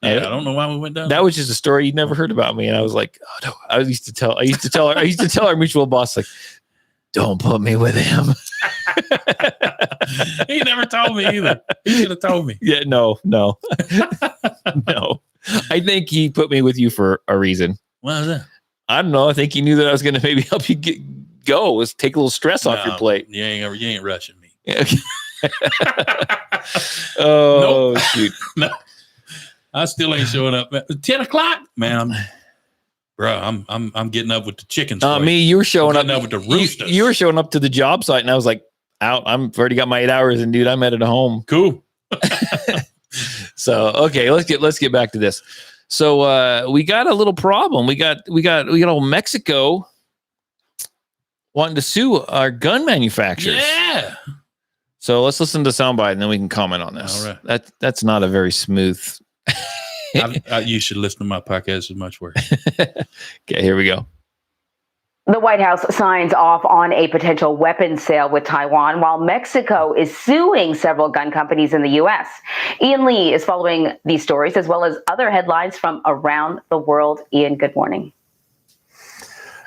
I don't know why we went down. That was just a story you'd never heard about me, and I was like, oh no. I used to tell our mutual boss, don't put me with him. He never told me either. He should have told me. Yeah, no. No. I think he put me with you for a reason. Why is that? I don't know. I think he knew that I was going to maybe help you go. Take a little stress off your plate. You ain't rushing me. Yeah. Oh, nope. Shoot. No. I still ain't showing up. 10 o'clock, man. I'm getting up with the chickens. Me, you were showing up with the roosters. You were showing up to the job site, and I was like, out. I've already got my 8 hours, and dude, I'm headed home. Cool. So okay, let's get back to this. So we got a little problem. We got old Mexico wanting to sue our gun manufacturers. Yeah. So let's listen to soundbite, and then we can comment on this. All right. That's not a very smooth. You should listen to my podcast as much work. Okay, here we go. The White House signs off on a potential weapons sale with Taiwan, while Mexico is suing several gun companies in the U.S. Ian Lee is following these stories as well as other headlines from around the world. Ian, good morning.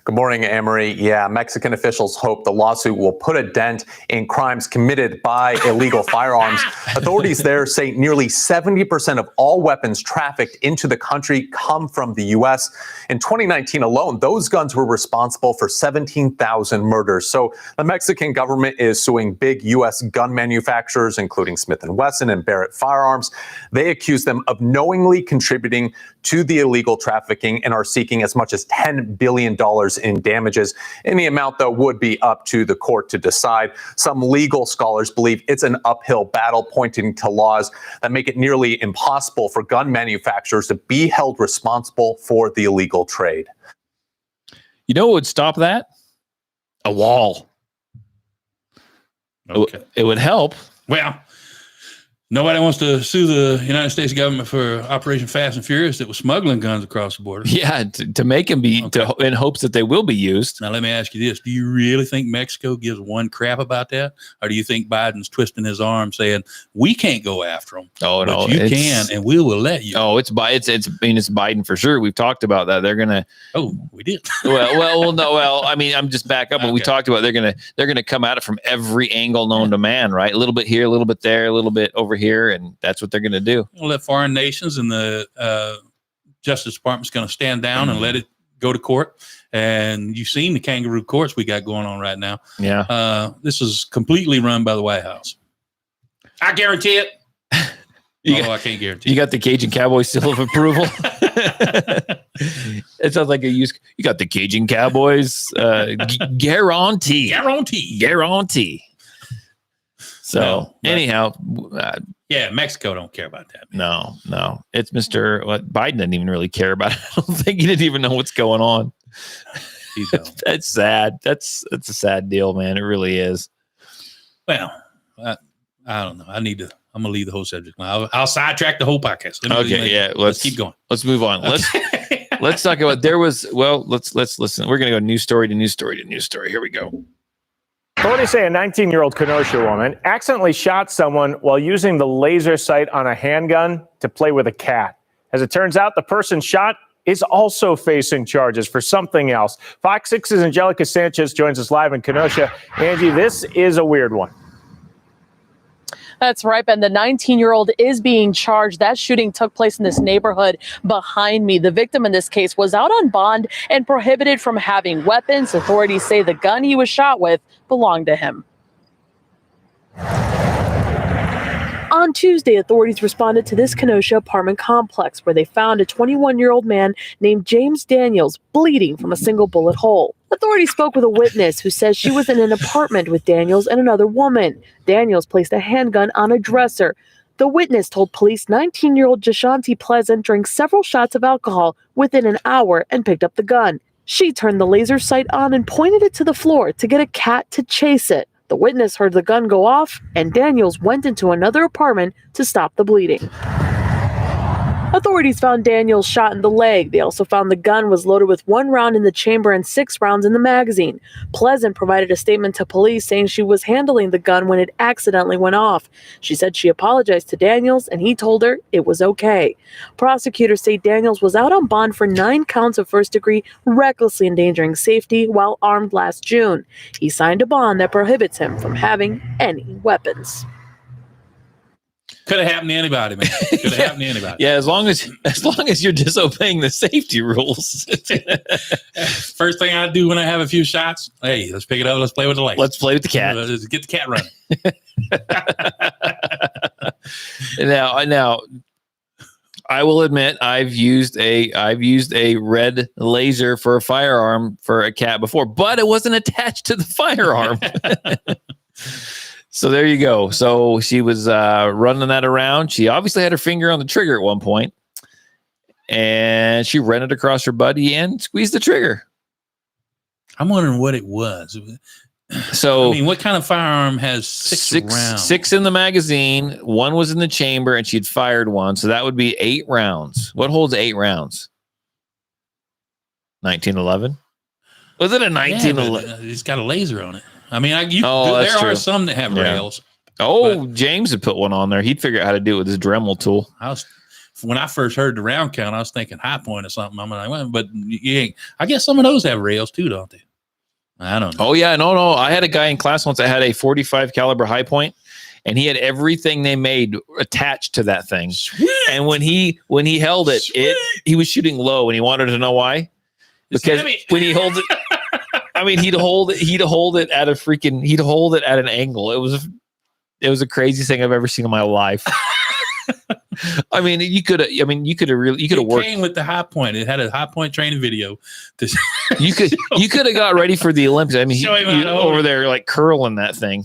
Good morning, Amory. Yeah, Mexican officials hope the lawsuit will put a dent in crimes committed by illegal firearms. Authorities there say nearly 70% of all weapons trafficked into the country come from the U.S. In 2019 alone, those guns were responsible for 17,000 murders. So the Mexican government is suing big U.S. gun manufacturers, including Smith & Wesson and Barrett Firearms. They accuse them of knowingly contributing to the illegal trafficking and are seeking as much as $10 billion in damages. Any amount, though, would be up to the court to decide. Some legal scholars believe it's an uphill battle, pointing to laws that make it nearly impossible for gun manufacturers to be held responsible for the illegal trade. You know what would stop that? A wall. Okay. It would help. Well, Nobody wants to sue the United States government for Operation Fast and Furious that was smuggling guns across the border. Yeah, to make them be in hopes that they will be used. Now, let me ask you this. Do you really think Mexico gives one crap about that? Or do you think Biden's twisting his arm saying, we can't go after them? Oh, no. You can, and we will let you. Oh, it's Biden for sure. We've talked about that. They're going to. Oh, we did. I'm just back up. And we talked about they're going to come at it from every angle known to man, right? A little bit here, a little bit there, a little bit over here, and that's what they're going to do. We'll let foreign nations and the Justice Department's going to stand down and let it go to court. And you've seen the kangaroo courts we got going on right now. Yeah. This is completely run by the White House. I guarantee it. I can't guarantee. You got the Cajun Cowboy seal of approval. It sounds like you got the Cajun Cowboys guarantee. So anyhow, Mexico don't care about that. No, it's Mr. Biden didn't even really care about it. I don't think he didn't even know what's going on. That's sad. That's a sad deal, man. It really is. Well, I don't know. I'm gonna leave the whole subject. I'll sidetrack the whole podcast. Let's keep going. Let's move on. Let's talk about. Let's listen. We're gonna go news story to news story to news story. Here we go. Authorities say a 19-year-old Kenosha woman accidentally shot someone while using the laser sight on a handgun to play with a cat. As it turns out, the person shot is also facing charges for something else. Fox 6's Angelica Sanchez joins us live in Kenosha. Angie, this is a weird one. That's right, Ben. The 19-year-old is being charged. That shooting took place in this neighborhood behind me. The victim in this case was out on bond and prohibited from having weapons. Authorities say the gun he was shot with belonged to him. On Tuesday, authorities responded to this Kenosha apartment complex where they found a 21-year-old man named James Daniels bleeding from a single bullet hole. Authorities spoke with a witness who says she was in an apartment with Daniels and another woman. Daniels placed a handgun on a dresser. The witness told police 19-year-old Jashanti Pleasant drank several shots of alcohol within an hour and picked up the gun. She turned the laser sight on and pointed it to the floor to get a cat to chase it. The witness heard the gun go off, and Daniels went into another apartment to stop the bleeding. Authorities found Daniels shot in the leg. They also found the gun was loaded with 1 round in the chamber and 6 rounds in the magazine. Pleasant provided a statement to police saying she was handling the gun when it accidentally went off. She said she apologized to Daniels, and he told her it was okay. Prosecutors say Daniels was out on bond for 9 counts of first-degree recklessly endangering safety while armed last June. He signed a bond that prohibits him from having any weapons. Could have happened to anybody, man. Could have happened to anybody. Yeah, as long as you're disobeying the safety rules. First thing I do when I have a few shots, hey, let's pick it up. Let's play with the light. Let's play with the cat. Let's get the cat running. Now, I will admit I've used a red laser for a firearm for a cat before, but it wasn't attached to the firearm. So there you go. So she was running that around. She obviously had her finger on the trigger at one point, and she ran it across her buddy and squeezed the trigger. I'm wondering what it was. So, I mean, what kind of firearm has six rounds? 6 in the magazine. 1 was in the chamber, and she'd fired 1. So that would be 8 rounds. What holds 8 rounds? 1911. Was it a 1911? Yeah, it's got a laser on it. I mean, there true. are some that have rails. James had put one on there. He'd figure out how to do it with his Dremel tool. When I first heard the round count, I was thinking High Point or something. I'm like, well, but you ain't. I guess some of those have rails too, don't they? I don't know. Oh yeah, no. I had a guy in class once that had a 45 caliber High Point, and he had everything they made attached to that thing. Sweet. And when he held it, he was shooting low, and he wanted to know why. Because when he holds it. I mean, he'd hold it at an angle. It was a crazy thing I've ever seen in my life. I mean, you could have worked. It came with the High Point. It had a High Point training video. You could have got ready for the Olympics. I mean, he over there like curling that thing.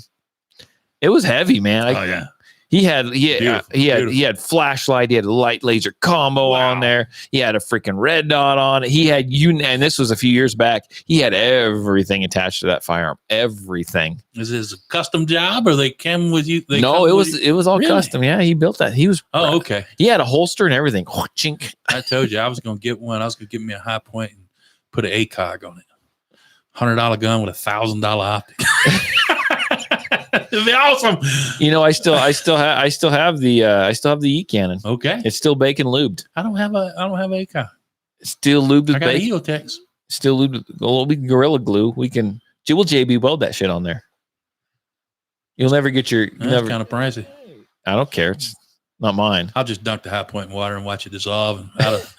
It was heavy, man. He had flashlight. He had a light laser combo on there. He had a freaking red dot on it. He had and this was a few years back. He had everything attached to that firearm. Everything. Is this a custom job, or they came with you? No, it was all custom. Yeah, he built that. He was. Oh, okay. He had a holster and everything. Chink. I told you I was going to get one. I was going to get me a high point and put an ACOG on it. $100 gun with $1,000 optic. It'd be awesome. I still have the E cannon. Okay, it's still bacon lubed. I don't have ACOG. It's still lubed with I got bacon. EOTech. Still lubed. Well, we can Gorilla Glue. We'll JB weld that shit on there. You'll never get your. That's kind of pricey. I don't care. It's not mine. I'll just dunk the high point in water and watch it dissolve. And out of,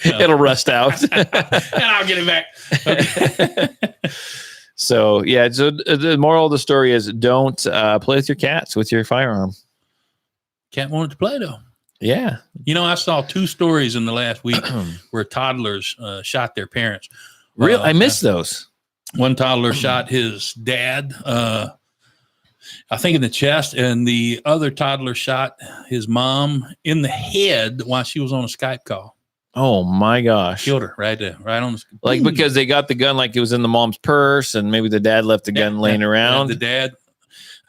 it'll rust out, and I'll get it back. Okay. So yeah. So the moral of the story is don't play with your cats with your firearm. Cat wanted to play though. Yeah. I saw 2 stories in the last week where toddlers shot their parents. Really? I missed those. One toddler shot his dad, I think in the chest, and the other toddler shot his mom in the head while she was on a Skype call. Oh my gosh. Killed her right there, right on the like because they got the gun like it was in the mom's purse, and maybe the dad left the gun laying around. The dad,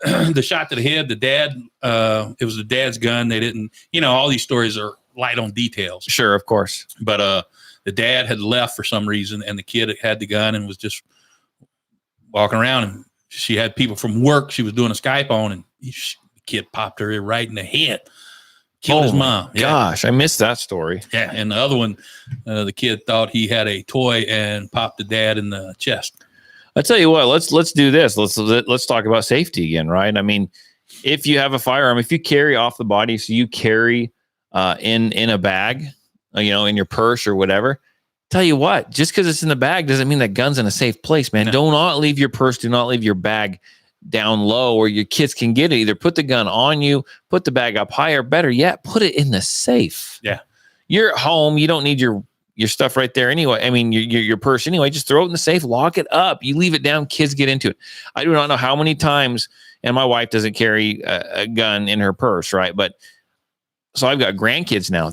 the shot to the head, the dad, it was the dad's gun. They didn't, all these stories are light on details. Sure, of course. But the dad had left for some reason, and the kid had the gun and was just walking around, and she had people from work she was doing a Skype on, and the kid popped her right in the head. Killed his mom. Gosh, I missed that story. Yeah, and the other one, the kid thought he had a toy and popped the dad in the chest. I tell you what, let's do this. Let's talk about safety again, right? I mean, if you have a firearm, if you carry off the body, so you carry in a bag, in your purse or whatever. Tell you what, just because it's in the bag doesn't mean that gun's in a safe place, man. No. Do not leave your purse. Do not leave your bag down low where your kids can get it. Either put the gun on you, put the bag up higher, better yet, put it in the safe. Yeah. You're at home. You don't need your stuff right there anyway. I mean, your purse anyway. Just throw it in the safe, lock it up. You leave it down, kids get into it. I do not know how many times, and my wife doesn't carry a gun in her purse, right? But so I've got grandkids now.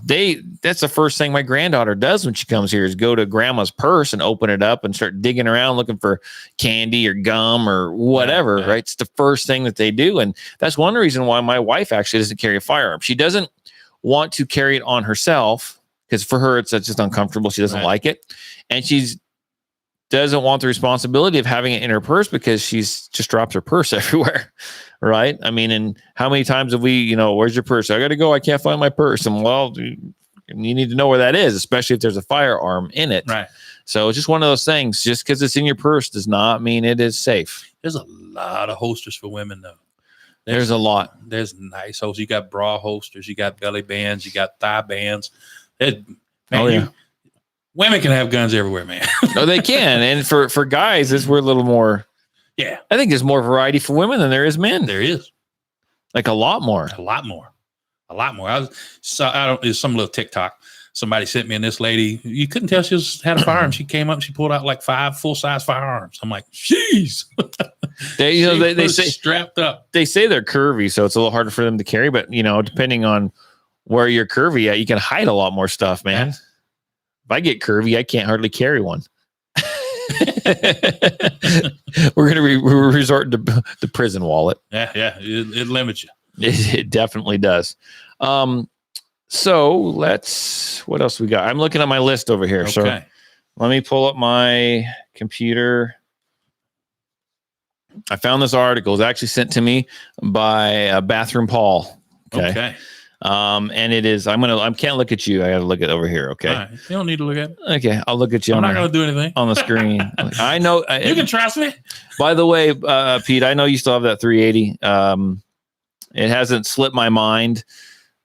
That's the first thing my granddaughter does when she comes here is go to grandma's purse and open it up and start digging around looking for candy or gum or whatever, right? It's the first thing that they do. And that's one reason why my wife actually doesn't carry a firearm. She doesn't want to carry it on herself because for her, it's just uncomfortable. She doesn't like it. And doesn't want the responsibility of having it in her purse because she's just drops her purse everywhere. Right. I mean, and how many times have we, where's your purse? I got to go. I can't find my purse. And well, you need to know where that is, especially if there's a firearm in it. Right. So it's just one of those things. Just because it's in your purse does not mean it is safe. There's a lot of holsters for women, though. There's a lot. There's nice holsters. You got bra holsters. You got belly bands. You got thigh bands. Women can have guns everywhere, man. No, they can. And for guys, we're a little more. Yeah. I think there's more variety for women than there is men. There is. Like a lot more. A lot more. It's some little TikTok. Somebody sent me, and this lady, you couldn't tell she had a firearm. She came up, she pulled out like 5 full-size firearms. I'm like, jeez. They say strapped up. They say they're curvy, so it's a little harder for them to carry. But depending on where you're curvy at, you can hide a lot more stuff, man. Yeah. If I get curvy, I can't hardly carry one. We're going to resort to the prison wallet. Yeah. It limits you. It definitely does. So what else we got? I'm looking at my list over here. Okay. So let me pull up my computer. I found this article. It was actually sent to me by Bathroom Paul. Okay. And it is, I can't look at you. I got to look at over here. Okay. Right. You don't need to look at it. Okay. I'll look at you. I'm not going to do anything on the screen. I know. You can trust me. By the way, Pete, I know you still have that 380. It hasn't slipped my mind.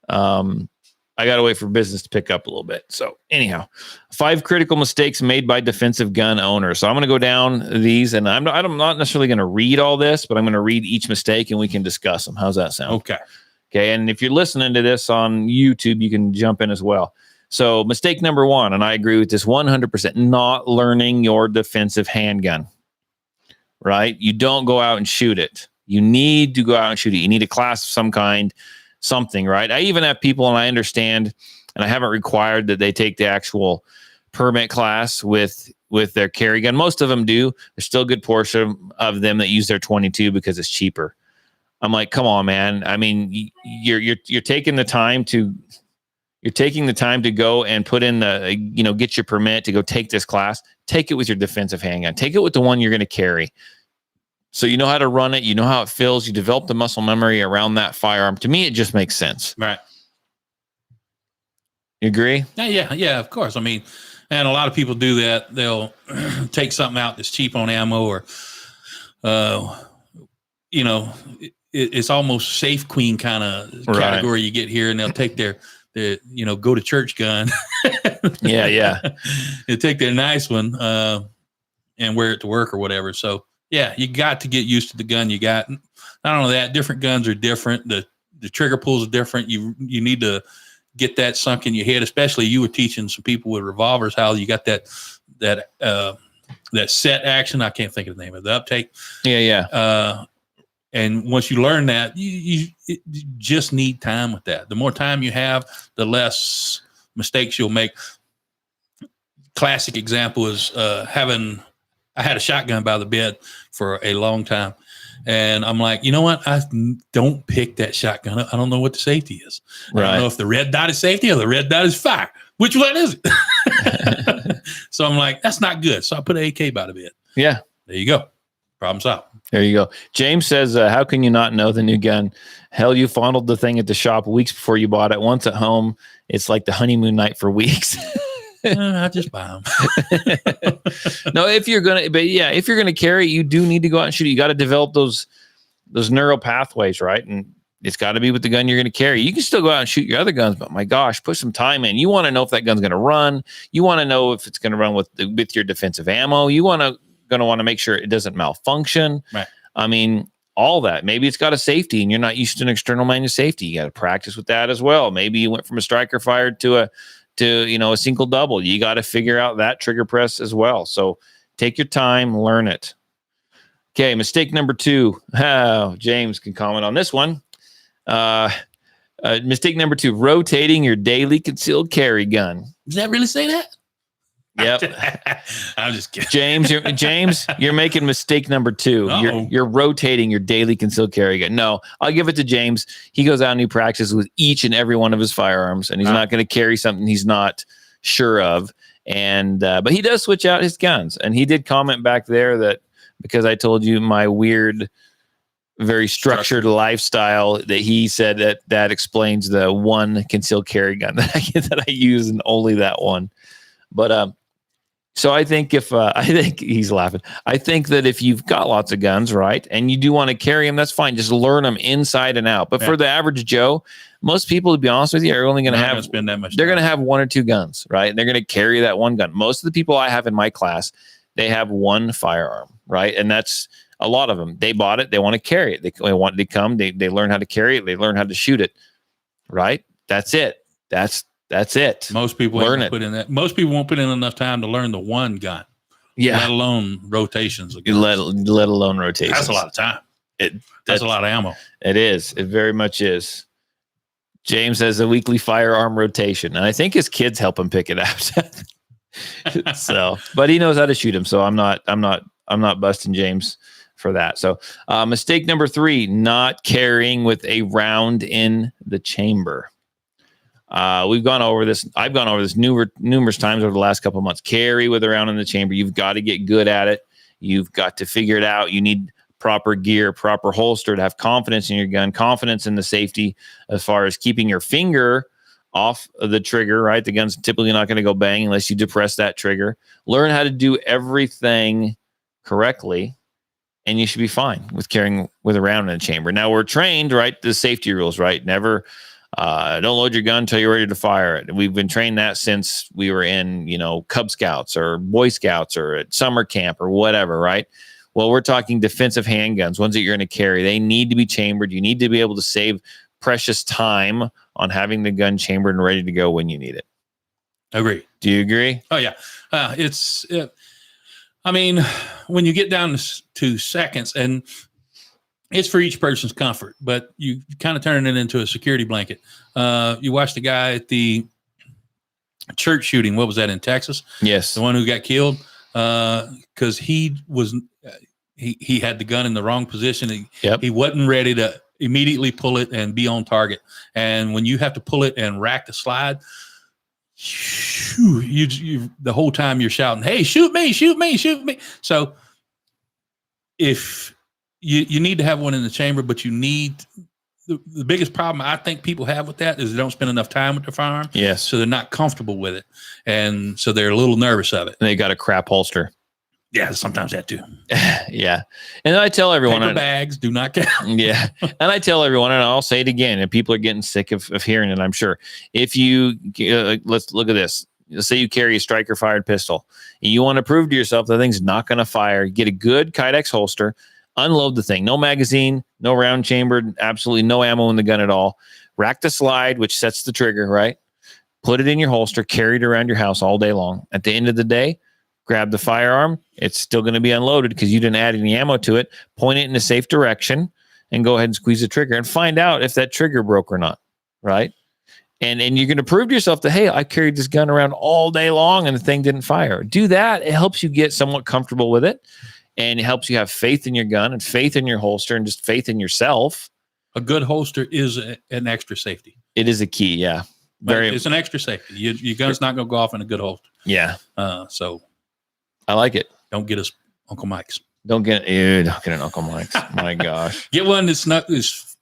I got to wait for business to pick up a little bit. So anyhow, 5 critical mistakes made by defensive gun owners. So I'm going to go down these, and I'm not necessarily going to read all this, but I'm going to read each mistake and we can discuss them. How's that sound? Okay. And if you're listening to this on YouTube, you can jump in as well. So mistake number 1, and I agree with this 100%, not learning your defensive handgun, right? You don't go out and shoot it. You need to go out and shoot it. You need a class of some kind something, right? I even have people, and I understand, and I haven't required that they take the actual permit class with their carry gun. Most of them do. There's still a good portion of them that use their 22 because it's cheaper. I'm like, come on, man. I mean, you're taking the time to go and put in the, get your permit to go take this class. Take it with your defensive handgun. Take it with the one you're going to carry. So you know how to run it. You know how it feels. You develop the muscle memory around that firearm. To me, it just makes sense. Right. You agree? Yeah, of course. I mean, and a lot of people do that. They'll take something out that's cheap on ammo, or, it's almost safe queen kind of category you get here, and they'll take their go to church gun. Yeah. They take their nice one and wear it to work or whatever. So yeah, you got to get used to the gun you got. Not only that, different guns are different. The trigger pulls are different. You need to get that sunk in your head. Especially you were teaching some people with revolvers how you got that set action. I can't think of the name of the uptake. Yeah. And once you learn that, you just need time with that. The more time you have, the less mistakes you'll make. Classic example is I had a shotgun by the bed for a long time. And I'm like, you know what? I don't pick that shotgun up. I don't know what the safety is. Right. I don't know if the red dot is safety or the red dot is fire. Which one is it? So I'm like, that's not good. So I put an AK by the bed. Yeah. There you go. Problem solved. There you go. James says, how can you not know the new gun? Hell, you fondled the thing at the shop weeks before you bought it. Once at home, it's like the honeymoon night for weeks. I just buy them. No, if you're going to carry, you do need to go out and shoot. You got to develop those neural pathways, right? And it's got to be with the gun you're going to carry. You can still go out and shoot your other guns, but my gosh, put some time in. You want to know if that gun's going to run. You want to know if it's going to run with your defensive ammo. You going to want to make sure it doesn't malfunction. Right. I mean, all that. Maybe it's got a safety and you're not used to an external manual safety. You got to practice with that as well. Maybe you went from a striker fired to a single double. You got to figure out that trigger press as well. So take your time, learn it. Okay. Mistake number 2. James can comment on this one. Mistake number 2, rotating your daily concealed carry gun. Does that really say that? Yep. I'm just kidding. James, you're making mistake number 2. You're rotating your daily concealed carry gun. No, I'll give it to James. He goes out and he practices with each and every one of his firearms, and he's not going to carry something he's not sure of. And but he does switch out his guns. And he did comment back there that because I told you my weird, very structured lifestyle, that he said that explains the one concealed carry gun that I use, and only that one. But so I think I think he's laughing. I think that if you've got lots of guns, right, and you do want to carry them, that's fine. Just learn them inside and out. But for the average Joe, most people, to be honest with you, are only going to spend that much. They're going to have 1 or 2 guns, right? And they're going to carry that one gun. Most of the people I have in my class, they have one firearm, right? And that's a lot of them. They bought it. They want to carry it. They learn how to carry it. They learn how to shoot it, right? That's it. That's it. Most people won't put in enough time to learn the one gun. Yeah. Let alone rotations. Let alone rotations. That's a lot of time. That's a lot of ammo. It is. It very much is. James has a weekly firearm rotation, and I think his kids help him pick it out. So, but he knows how to shoot them. So I'm not busting James for that. So mistake number 3, not carrying with a round in the chamber. We've gone over this. I've gone over this numerous times over the last couple of months. Carry with a round in the chamber. You've got to get good at it. You've got to figure it out. You need proper gear, proper holster to have confidence in your gun, confidence in the safety as far as keeping your finger off of the trigger, right? The gun's typically not going to go bang unless you depress that trigger. Learn how to do everything correctly, and you should be fine with carrying with a round in the chamber. Now, we're trained, right? The safety rules, right? Never... don't load your gun until you're ready to fire it. We've been trained that since we were in, Cub Scouts or Boy Scouts or at summer camp or whatever, right? Well, we're talking defensive handguns, ones that you're going to carry. They need to be chambered. You need to be able to save precious time on having the gun chambered and ready to go when you need it. Agree. Do you agree? Oh, yeah. When you get down to seconds, and it's for each person's comfort, but you kind of turn it into a security blanket. You watched the guy at the church shooting. What was that in Texas? Yes. The one who got killed because he had the gun in the wrong position. He wasn't ready to immediately pull it and be on target. And when you have to pull it and rack the slide, you the whole time you're shouting, "Hey, shoot me, shoot me, shoot me." So if you need to have one in the chamber, but you need the biggest problem I think people have with that is they don't spend enough time with the firearm. Yes. So they're not comfortable with it. And so they're a little nervous of it. And they got a crap holster. Yeah, sometimes that too. Yeah. And I tell everyone, paper bags do not count. Yeah. And I tell everyone, and I'll say it again, and people are getting sick of hearing it, I'm sure. If you, let's look at this. Let's say you carry a striker fired pistol and you want to prove to yourself that thing's not going to fire. Get a good Kydex holster, unload the thing. No magazine, no round chambered, absolutely no ammo in the gun at all. Rack the slide, which sets the trigger, right? Put it in your holster, carry it around your house all day long. At the end of the day, grab the firearm. It's still going to be unloaded because you didn't add any ammo to it. Point it in a safe direction and go ahead and squeeze the trigger and find out if that trigger broke or not, right? And you're going to prove to yourself that, hey, I carried this gun around all day long and the thing didn't fire. Do that. It helps you get somewhat comfortable with it, and it helps you have faith in your gun and faith in your holster and just faith in yourself. A good holster is an extra safety. It is a key, yeah. It's an extra safety. Your gun's not going to go off in a good holster. Yeah. So I like it. Don't get us Uncle Mike's. Don't get an Uncle Mike's. My gosh. Get one that's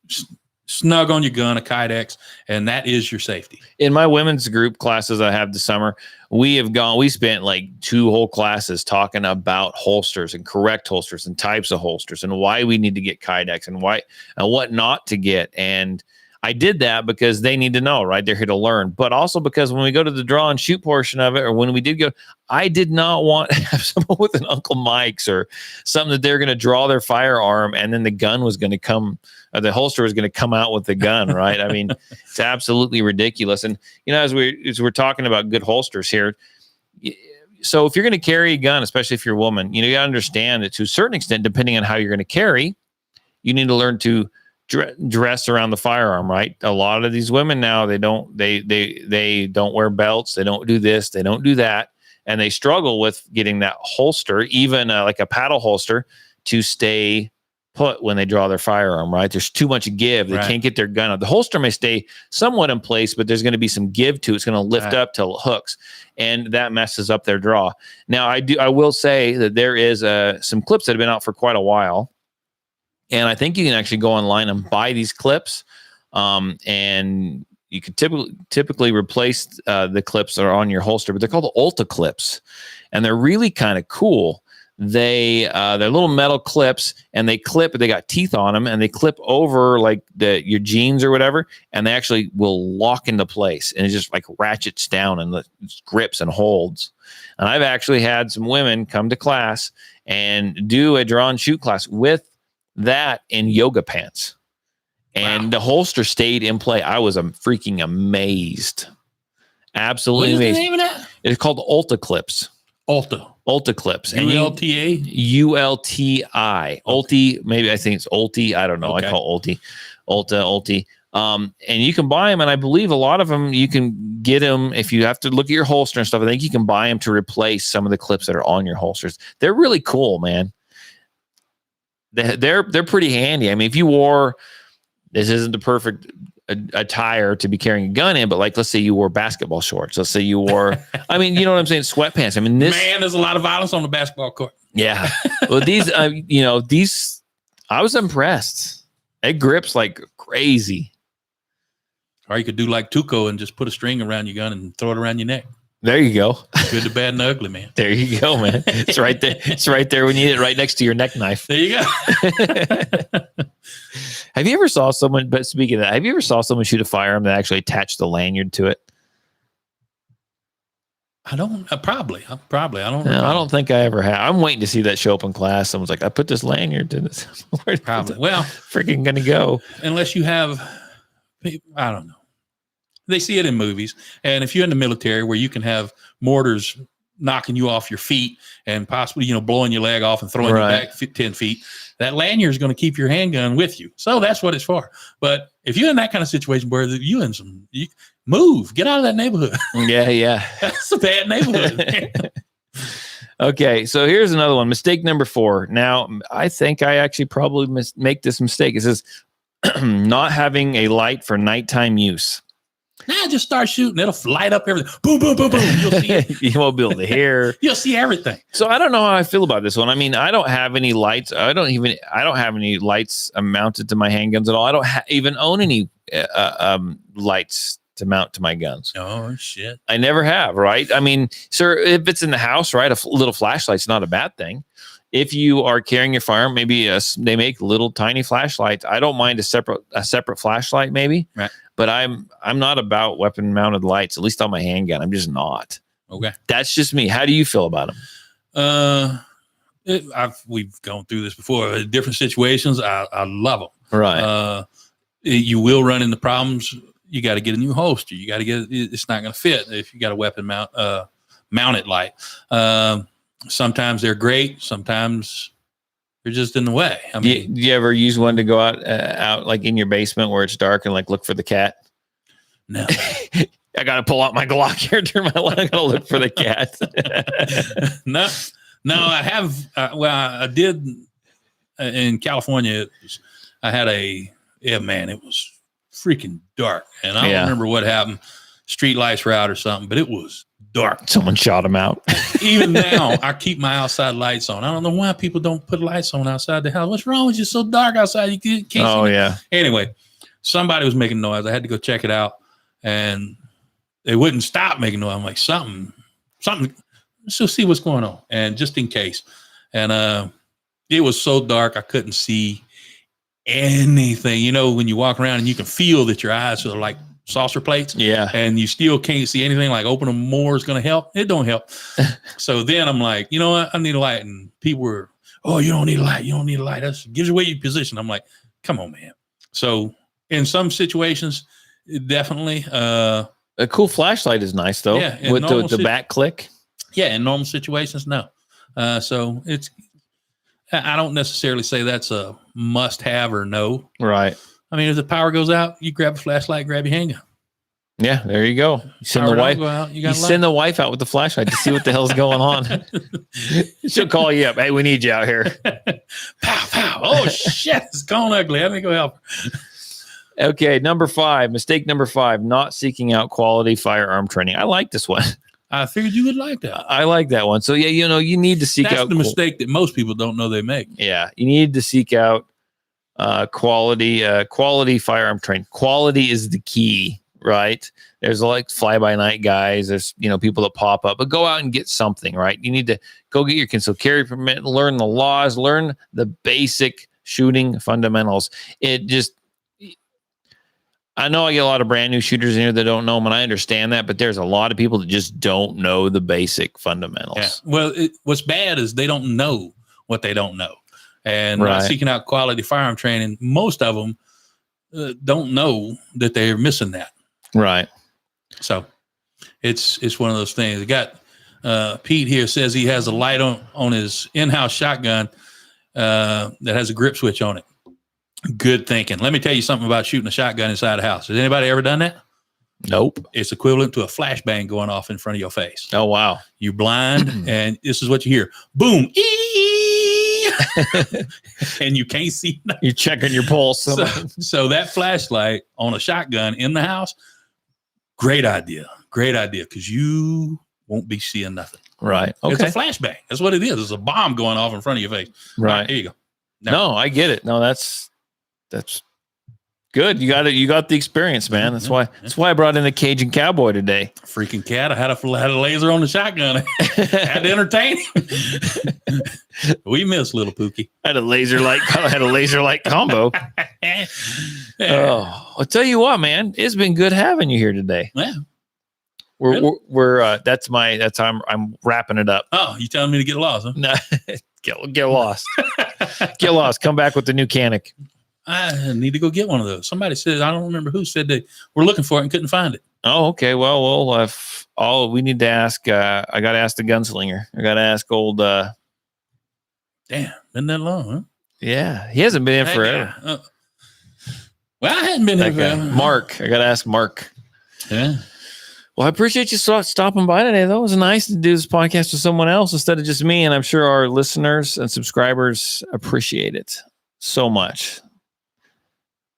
snug on your gun, a Kydex, and that is your safety. In my women's group classes I have this summer, we spent like 2 whole classes talking about holsters and correct holsters and types of holsters and why we need to get Kydex and why and what not to get. And I did that because they need to know, right? They're here to learn, but also because when we go to the draw and shoot portion of it, or when we did go, I did not want to have someone with an Uncle Mike's or something that they're going to draw their firearm and then the gun was going to come, or the holster was going to come out with the gun, right? I mean, it's absolutely ridiculous. And, as we're talking about good holsters here, so if you're going to carry a gun, especially if you're a woman, you got to understand that to a certain extent, depending on how you're going to carry, you need to learn to dress around the firearm, right? A lot of these women now, they don't wear belts. They don't do this. They don't do that. And they struggle with getting that holster, even like a paddle holster, to stay put when they draw their firearm, right? There's too much give. They can't get their gun out. The holster may stay somewhat in place, but there's going to be some give to it. It's going to lift up till it hooks, and that messes up their draw. Now, I will say that there is some clips that have been out for quite a while. And I think you can actually go online and buy these clips, and you could typically replace the clips that are on your holster, but they're called the Ulta clips, and they're really kind of cool. They're little metal clips, and they clip. They got teeth on them, and they clip over like your jeans or whatever, and they actually will lock into place, and it just like ratchets down and grips and holds. And I've actually had some women come to class and do a draw and shoot class with that in yoga pants, and the holster stayed in play. I was freaking amazed, absolutely amazed. What is the name of that? It's called Ulta clips. Ulta clips. ULTA? ULTI. Ulti. Maybe I think it's Ulti. I don't know. Okay. I call it Ulti. And you can buy them, and I believe a lot of them you can get them if you have to look at your holster and stuff. I think you can buy them to replace some of the clips that are on your holsters. They're really cool, man. They're pretty handy. I mean, if you wore, this isn't the perfect attire to be carrying a gun in, but like, let's say you wore basketball shorts. Let's say you wore, I mean, you know what I'm saying? Sweatpants. I mean, there's a lot of violence on the basketball court. Yeah. Well, these, I was impressed. It grips like crazy. Or you could do like Tuco and just put a string around your gun and throw it around your neck. There you go. Good, the bad, and the ugly, man. There you go, man. It's right there. It's right there when you need it, right next to your neck knife. There you go. Have you ever saw someone, but speaking of that, have you ever saw someone shoot a firearm that actually attached the lanyard to it? I don't, probably. I don't know. I don't think I ever have. I'm waiting to see that show up in class. Someone's like, I put this lanyard to this. Where's probably. Well, freaking going to go? Unless you have, I don't know. They see it in movies. And if you're in the military where you can have mortars knocking you off your feet and possibly, blowing your leg off and throwing you back 10 feet, that lanyard is going to keep your handgun with you. So that's what it's for. But if you're in that kind of situation where you move, get out of that neighborhood. Yeah. That's a bad neighborhood. Okay, so here's another one. Mistake number 4. Now, I think I actually probably make this mistake. It says not having a light for nighttime use. Nah, just start shooting. It'll light up everything. Boom, boom, boom, boom. You'll see it. You won't be able to hear. You'll see everything. So I don't know how I feel about this one. I mean, I don't have any lights. I don't have any lights mounted to my handguns at all. I don't even own any lights to mount to my guns. Oh shit! I never have. Right? I mean, sir, if it's in the house, right, a little flashlight's not a bad thing. If you are carrying your firearm, maybe they make little tiny flashlights. I don't mind a separate flashlight, maybe. Right. But I'm not about weapon mounted lights, at least on my handgun. I'm just not. Okay. That's just me. How do you feel about them? We've gone through this before. Different situations. I love them. Right. You will run into problems. You got to get a new holster. You got to get it's not going to fit if you got a weapon mounted light. Sometimes they're great. Sometimes they're just in the way. I mean, do you ever use one to go out like in your basement where it's dark and like look for the cat? No. I got to pull out my Glock here, turn my light. I got to look for the cat. No, I have. I did in California. It was freaking dark. And I don't remember what happened. Street lights were out or something, but it was dark. Someone shot him out. Even now, I keep my outside lights on. I don't know why people don't put lights on outside the house. What's wrong with you? It's so dark outside. You can't see. Oh, yeah. Anyway, somebody was making noise. I had to go check it out. And they wouldn't stop making noise. I'm like, something. Let's see what's going on. And just in case. And it was so dark, I couldn't see anything. When you walk around and you can feel that your eyes are like saucer plates. Yeah. And you still can't see anything, like opening more is going to help. It don't help. So then I'm like, you know what? I need a light. And people were, oh, you don't need a light. You don't need a light. That gives away your position. I'm like, come on, man. So in some situations, definitely. A cool flashlight is nice though. Yeah. With the back click. Yeah. In normal situations, no. So I don't necessarily say that's a must have or no. Right. I mean, if the power goes out, you grab a flashlight, grab your handgun. Yeah, there you go. You send the wife. You send the wife out with the flashlight to see what the hell's going on. She'll call you up. Hey, we need you out here. Pow, pow. Oh shit, it's gone ugly. Let me go help her. Okay, mistake number 5, not seeking out quality firearm training. I like this one. I figured you would like that. I like that one. So yeah, you need to seek out. That's the mistake that most people don't know they make. Yeah, you need to seek out quality firearm training. Quality is the key, right? There's like fly-by-night guys. There's people that pop up, but go out and get something, right? You need to go get your concealed carry permit, learn the laws, learn the basic shooting fundamentals. I know I get a lot of brand new shooters in here that don't know them, and I understand that, but there's a lot of people that just don't know the basic fundamentals. Yeah. Well, what's bad is they don't know what they don't know. And not seeking out quality firearm training, most of them don't know that they're missing that. Right. So it's one of those things. I got Pete here says he has a light on his in-house shotgun that has a grip switch on it. Good thinking. Let me tell you something about shooting a shotgun inside a house. Has anybody ever done that? Nope. It's equivalent to a flashbang going off in front of your face. Oh, wow. You're blind, and this is what you hear. Boom. And you can't see nothing. You're checking your pulse. So that flashlight on a shotgun in the house, great idea. Great idea, because you won't be seeing nothing. Right. Okay. It's a flashbang. That's what it is. It's a bomb going off in front of your face. Right. Here you go. No, I get it. No, that's good. You got it. You got the experience, man. That's why I brought in the Cajun Cowboy today. Freaking cat. I had a laser on the shotgun. Had to entertain him. We miss little Pookie. I had a laser light combo. Oh, I'll tell you what, man. It's been good having you here today. Yeah. We're that's how I'm wrapping it up. Oh, you telling me to get lost, huh? No, get lost. Get lost. Come back with the new Canic. I need to go get one of those. Somebody said, I don't remember who said they were looking for it and couldn't find it. Oh, okay. Well, we need to ask. I got to ask the gunslinger. I got to ask old. Damn, been that long, huh? Yeah, he hasn't been in forever. Well, I hadn't been here forever. Mark, I got to ask Mark. Yeah. Well, I appreciate you stopping by today. That was nice to do this podcast with someone else instead of just me, and I'm sure our listeners and subscribers appreciate it so much.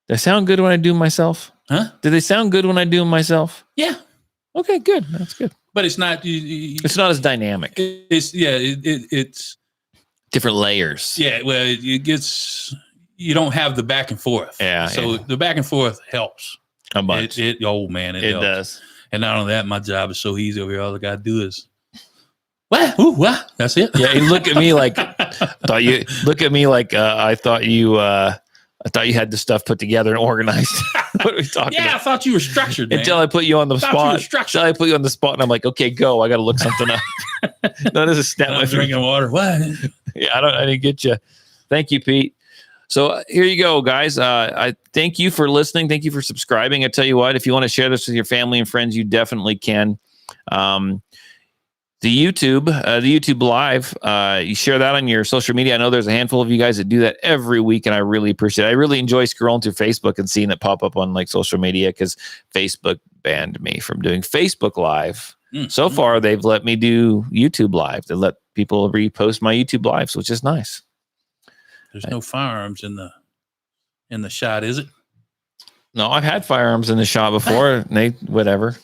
They sound good when I do them myself. Huh? Do they sound good when I do them myself? Yeah. Okay, good. That's good. But it's not. It's not as dynamic. It's different layers. Yeah. Well, it gets. You don't have the back and forth. Yeah. So the back and forth helps a bunch. It does. And not only that, my job is so easy over here. All I gotta do is. What? Ooh, what? That's it. Yeah. You look at me like. I thought you had the stuff put together and organized. What are we talking about? I thought you were structured, man. Until I put you on the spot. And I'm like, okay, go. I got to look something up. No, this is snap my drinking water. What? Yeah, I didn't get you. Thank you, Pete. So here you go, guys. I thank you for listening. Thank you for subscribing. I tell you what, if you want to share this with your family and friends, you definitely can. The YouTube Live, you share that on your social media. I know there's a handful of you guys that do that every week, and I really appreciate it. I really enjoy scrolling through Facebook and seeing it pop up on like social media because Facebook banned me from doing Facebook Live. So far, they've let me do YouTube Live. They let people repost my YouTube Lives, which is nice. There's no firearms in the shot, is it? No, I've had firearms in the shot before. Whatever.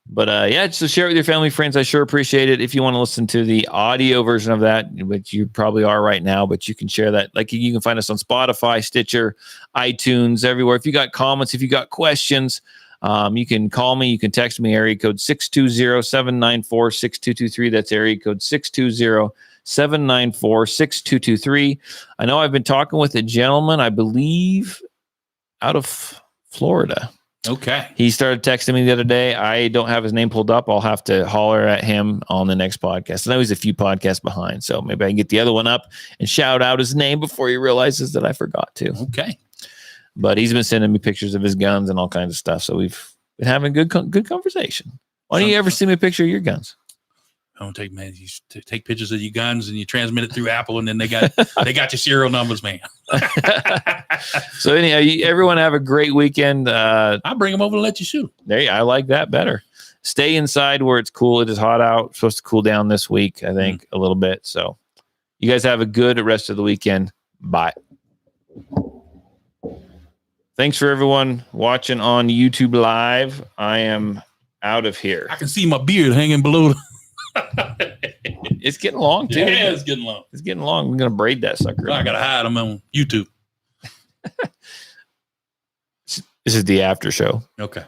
But yeah, so share it with your family, friends. I sure appreciate it. If you want to listen to the audio version of that, which you probably are right now, but you can share that. Like you can find us on Spotify, Stitcher, iTunes, everywhere. If you got comments, if you got questions, you can call me. You can text me, area code 620-794-6223. That's area code 620-794-6223. I know I've been talking with a gentleman, I believe, out of Florida. Okay. He started texting me the other day. I don't have his name pulled up. I'll have to holler at him on the next podcast. I know he's a few podcasts behind, so maybe I can get the other one up and shout out his name before he realizes that I forgot to. Okay. But he's been sending me pictures of his guns and all kinds of stuff, so we've been having good conversation. Why don't you ever send me a picture of your guns? I don't take, man. You take pictures of your guns and you transmit it through Apple, and then they got your serial numbers, man. So anyhow, everyone have a great weekend. I'll bring them over and let you shoot. I like that better. Stay inside where it's cool. It is hot out. It's supposed to cool down this week, I think, a little bit. So you guys have a good rest of the weekend. Bye. Thanks for everyone watching on YouTube Live. I am out of here. I can see my beard hanging below. It's getting long too. Yeah, it's getting long. It's getting long. I'm gonna braid that sucker. I gotta hide them on YouTube. This is the after show. Okay.